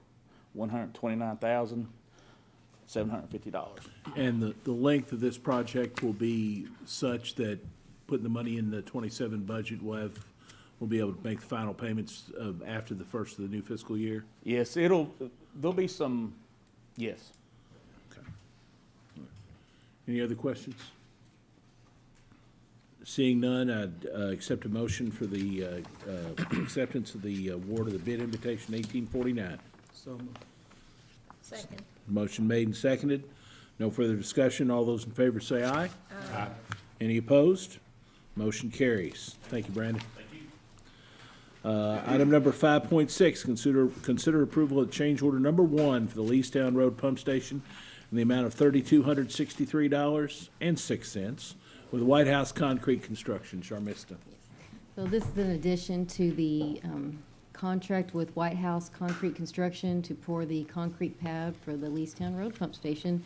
Speaker 15: $129,750.
Speaker 1: And the length of this project will be such that putting the money in the 27 budget we'll be able to make the final payments after the first of the new fiscal year?
Speaker 15: Yes, there'll be some, yes.
Speaker 1: Okay. Any other questions? Seeing none, I'd accept a motion for the acceptance of the award of the bid invitation 1849.
Speaker 5: So moved.
Speaker 6: Second.
Speaker 1: Motion made and seconded. No further discussion. All those in favor say aye. Aye. Any opposed? Motion carries. Thank you, Brandon.
Speaker 15: Thank you.
Speaker 1: Item number 5.6, consider approval of change order number 1 for the Leestown Road Pump Station in the amount of $3,263.06 with White House Concrete Construction. Sharmista.
Speaker 21: So this is in addition to the contract with White House Concrete Construction to pour the concrete pad for the Leestown Road Pump Station.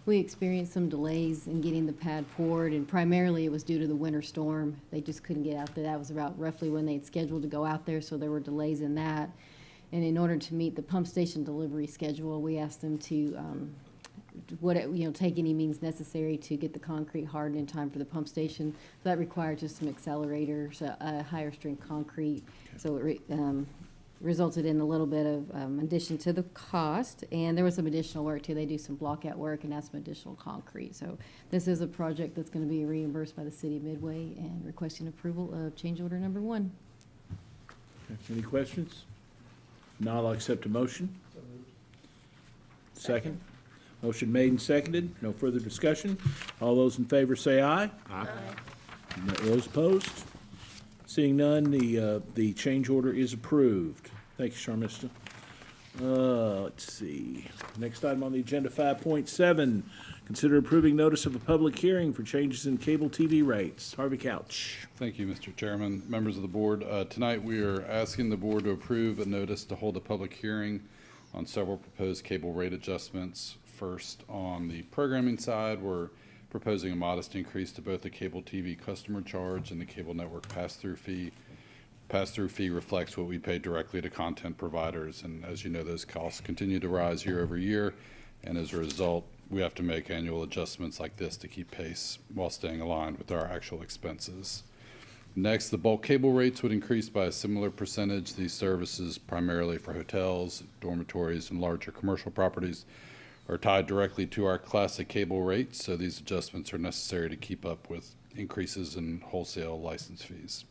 Speaker 21: We experienced some delays in getting the pad poured, and primarily it was due to the winter storm. They just couldn't get out there. That was about roughly when they'd scheduled to go out there, so there were delays in that. And in order to meet the pump station delivery schedule, we asked them to take any means necessary to get the concrete hardened in time for the pump station. So that required just some accelerators, higher strength concrete. Okay. So it resulted in a little bit of addition to the cost, and there was some additional work too. They do some blockout work and that's some additional concrete. So this is a project that's going to be reimbursed by the city of Midway, and requesting approval of change order number 1.
Speaker 1: Okay. Any questions? Now I'll accept a motion. Second. Motion made and seconded. No further discussion. All those in favor say aye.
Speaker 6: Aye.
Speaker 1: Those opposed? Seeing none, the change order is approved. Thank you, Sharmista. Let's see. Next item on the agenda, 5.7. Consider approving notice of a public hearing for changes in cable TV rates. Harvey Couch.
Speaker 22: Thank you, Mr. Chairman, members of the board. Tonight we are asking the board to approve a notice to hold a public hearing on several proposed cable rate adjustments. First, on the programming side, we're proposing a modest increase to both the cable TV customer charge and the cable network pass-through fee. Pass-through fee reflects what we pay directly to content providers, and as you know, those costs continue to rise year over year, and as a result, we have to make annual adjustments like this to keep pace while staying aligned with our actual expenses. Next, the bulk cable rates would increase by a similar percentage. These services, primarily for hotels, dormitories, and larger commercial properties, are tied directly to our classic cable rates, so these adjustments are necessary to keep up with increases in wholesale license fees.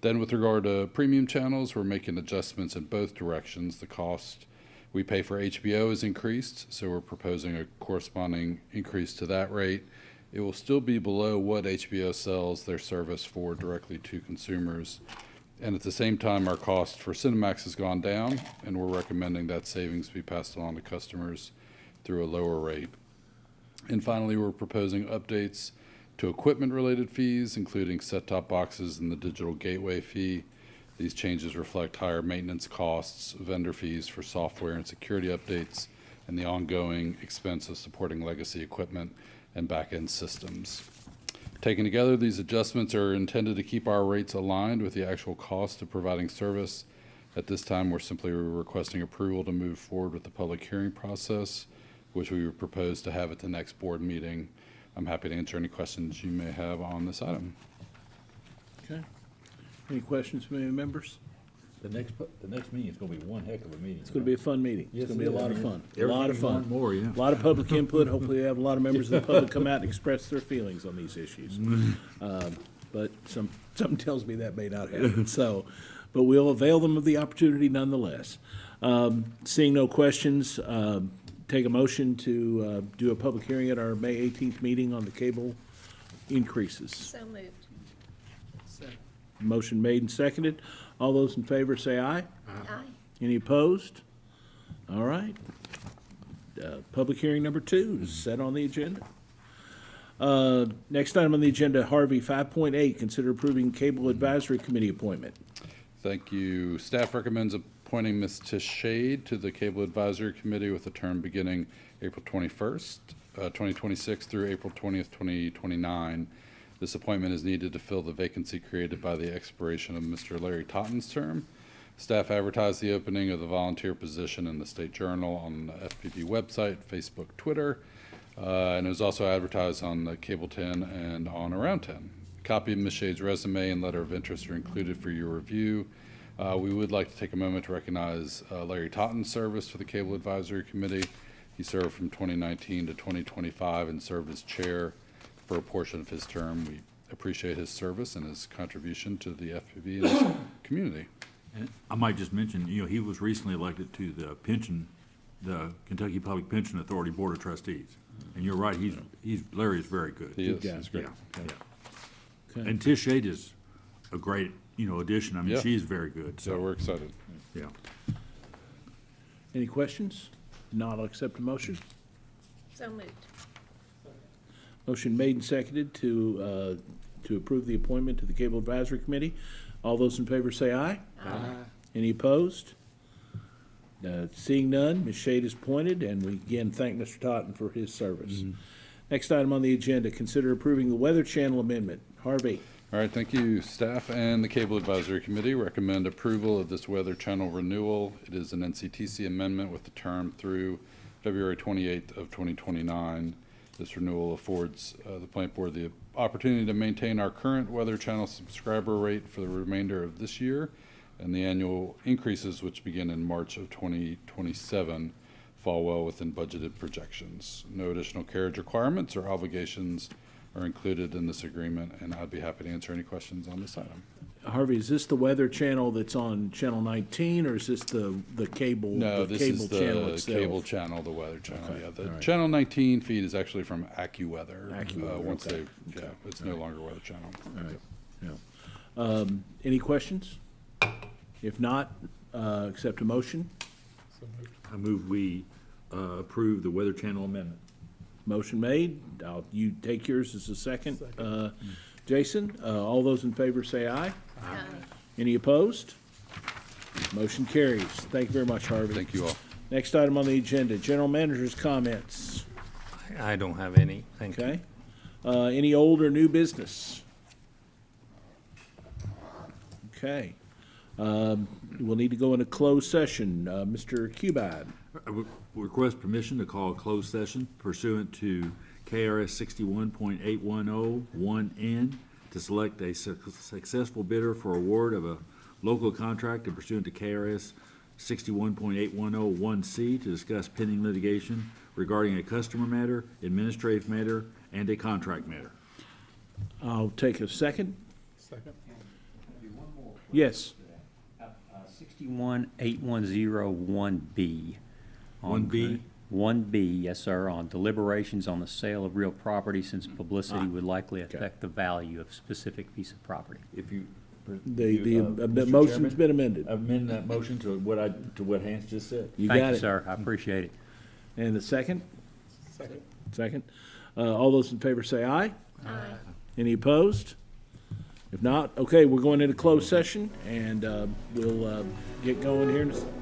Speaker 22: Then with regard to premium channels, we're making adjustments in both directions. The cost we pay for HBO is increased, so we're proposing a corresponding increase to that rate. It will still be below what HBO sells their service for directly to consumers. And at the same time, our cost for Cinemax has gone down, and we're recommending that savings be passed on to customers through a lower rate. And finally, we're proposing updates to equipment-related fees, including set-top boxes and the digital gateway fee. These changes reflect higher maintenance costs, vendor fees for software and security updates, and the ongoing expense of supporting legacy equipment and back-end systems. Taken together, these adjustments are intended to keep our rates aligned with the actual cost of providing service. At this time, we're simply requesting approval to move forward with the public hearing process, which we would propose to have at the next board meeting. I'm happy to answer any questions you may have on this item.
Speaker 1: Okay. Any questions from any members?
Speaker 3: The next meeting is gonna be one heck of a meeting.
Speaker 1: It's gonna be a fun meeting. It's
Speaker 3: Yes,
Speaker 1: gonna be
Speaker 3: it
Speaker 1: a lot
Speaker 3: is.
Speaker 1: of fun. A
Speaker 3: Everything
Speaker 1: lot of
Speaker 3: you
Speaker 1: fun.
Speaker 3: want more, yeah.
Speaker 1: A lot of public input. Hopefully, we have a lot of members of the public come out and express their feelings on these issues. But something tells me that may not happen. So, but we'll avail them of the opportunity nonetheless. Seeing no questions, take a motion to do a public hearing at our May 18th meeting on the cable increases.
Speaker 6: So moved.
Speaker 1: Motion made and seconded. All those in favor say aye.
Speaker 6: Aye.
Speaker 1: Any opposed? All right. Public hearing number 2 is set on the agenda. Next item on the agenda, Harvey, 5.8, consider approving Cable Advisory Committee appointment.
Speaker 22: Thank you. Staff recommends appointing Ms. Tish Shade to the Cable Advisory Committee with a term beginning April 21st, 2026 through April 20th, 2029. This appointment is needed to fill the vacancy created by the expiration of Mr. Larry Totten's term. Staff advertised the opening of the volunteer position in the State Journal, on the FPB website, Facebook, Twitter, and it was also advertised on the Cable 10 and on Around 10. Copy of Ms. Shade's resume and letter of interest are included for your review. We would like to take a moment to recognize Larry Totten's service for the Cable Advisory Committee. He served from 2019 to 2025 and served as chair for a portion of his term. We appreciate his service and his contribution to the FPB and his community.
Speaker 3: And I might just mention, he was recently elected to the Kentucky Public Pension Authority Board of Trustees. And you're right, Larry is very good.
Speaker 22: He is, he's great.
Speaker 1: Okay.
Speaker 3: And Tish Shade is a great, addition. I mean,
Speaker 22: Yeah.
Speaker 3: she's very good,
Speaker 22: So we're excited.
Speaker 3: yeah.
Speaker 1: Any questions? Not, I'll accept a motion.
Speaker 6: So moved.
Speaker 1: Motion made and seconded to approve the appointment to the Cable Advisory Committee. All those in favor say aye.
Speaker 6: Aye.
Speaker 1: Any opposed? Seeing none, Ms. Shade is appointed, and we again thank Mr. Totten for his service. Next item on the agenda, consider approving the Weather Channel amendment. Harvey.
Speaker 22: All right, thank you. Staff and the Cable Advisory Committee recommend approval of this Weather Channel renewal. It is an NCTC amendment with the term through February 28th of 2029. This renewal affords the Plant Board the opportunity to maintain our current Weather Channel subscriber rate for the remainder of this year, and the annual increases, which begin in March of 2027, fall well within budgeted projections. No additional carriage requirements or obligations are included in this agreement, and I'd be happy to answer any questions on this item.
Speaker 1: Harvey, is this the Weather Channel that's on Channel 19, or is this the cable?
Speaker 22: No,
Speaker 1: the
Speaker 22: this
Speaker 1: cable
Speaker 22: is
Speaker 1: channel
Speaker 22: the
Speaker 1: itself?
Speaker 22: cable channel, the Weather Channel.
Speaker 1: Okay,
Speaker 22: Yeah, the
Speaker 1: all right.
Speaker 22: Channel 19 feed is actually from AccuWeather.
Speaker 1: AccuWeather,
Speaker 22: Once
Speaker 1: okay.
Speaker 22: it's no longer Weather Channel.
Speaker 1: All right, yeah. Any questions? If not, accept a motion.
Speaker 3: I move we approve the Weather Channel amendment.
Speaker 1: Motion made. You take yours as a second. Jason, all those in favor say aye.
Speaker 6: Aye.
Speaker 1: Any opposed? Motion carries. Thank you very much, Harvey.
Speaker 22: Thank you all.
Speaker 1: Next item on the agenda, General Manager's comments.
Speaker 13: I don't have any, thank you.
Speaker 1: Okay. Any old or new business? Okay. We'll need to go into closed session. Mr. Cubide.
Speaker 3: I would request permission to call a closed session pursuant to KRS 61.8101N to select a successful bidder for award of a local contract and pursuant to KRS 61.8101C to discuss pending litigation regarding a customer matter, administrative matter, and a contract matter.
Speaker 1: I'll take a second.
Speaker 16: Second.
Speaker 1: Yes.
Speaker 16: 618101B.
Speaker 3: 1B?
Speaker 16: 1B, yes, sir, on deliberations on the sale of real property, since publicity would likely affect the value of specific piece of property.
Speaker 3: If you.
Speaker 1: The
Speaker 3: Mr.
Speaker 1: motion's
Speaker 3: Chairman,
Speaker 1: been amended.
Speaker 3: Amend that motion to what Hans just said.
Speaker 1: You
Speaker 16: Thank
Speaker 1: got
Speaker 16: you,
Speaker 1: it.
Speaker 16: sir, I appreciate it.
Speaker 1: And the second?
Speaker 16: Second.
Speaker 1: Second. All those in favor say aye.
Speaker 6: Aye.
Speaker 1: Any opposed? If not, okay, we're going into closed session, and we'll get going here in a second.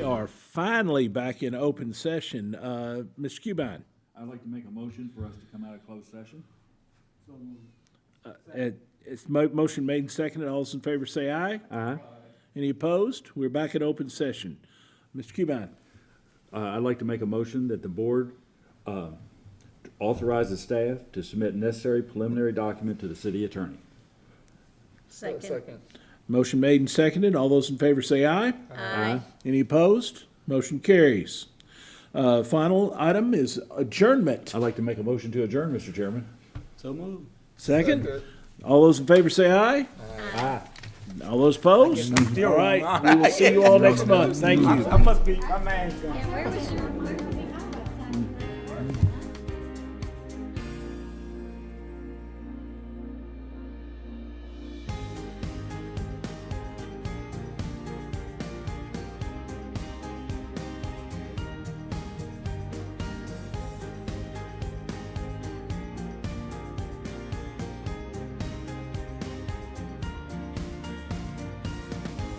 Speaker 1: are finally back in open session. Mr. Cubine,
Speaker 3: I'd like to make a motion for us to come out of closed session.
Speaker 1: it's motion made and seconded. All those in favor say aye.
Speaker 3: Aye.
Speaker 1: Any opposed? We're back in open session. Mr. Cubine,
Speaker 3: I'd like to make a motion that the board authorize the staff to submit necessary preliminary document to the city attorney.
Speaker 6: Second.
Speaker 1: motion made and seconded. All those in favor say aye.
Speaker 6: Aye.
Speaker 1: Any opposed? Motion carries. Final item is adjournment.
Speaker 3: I'd like to make a motion to adjourn, Mr. Chairman.
Speaker 5: So moved.
Speaker 1: Second? All those in favor say aye.
Speaker 3: Aye.
Speaker 1: All those opposed? All right, we will see you all next month. Thank you.
Speaker 5: I must be, my man.
Speaker 6: Yeah, where was your?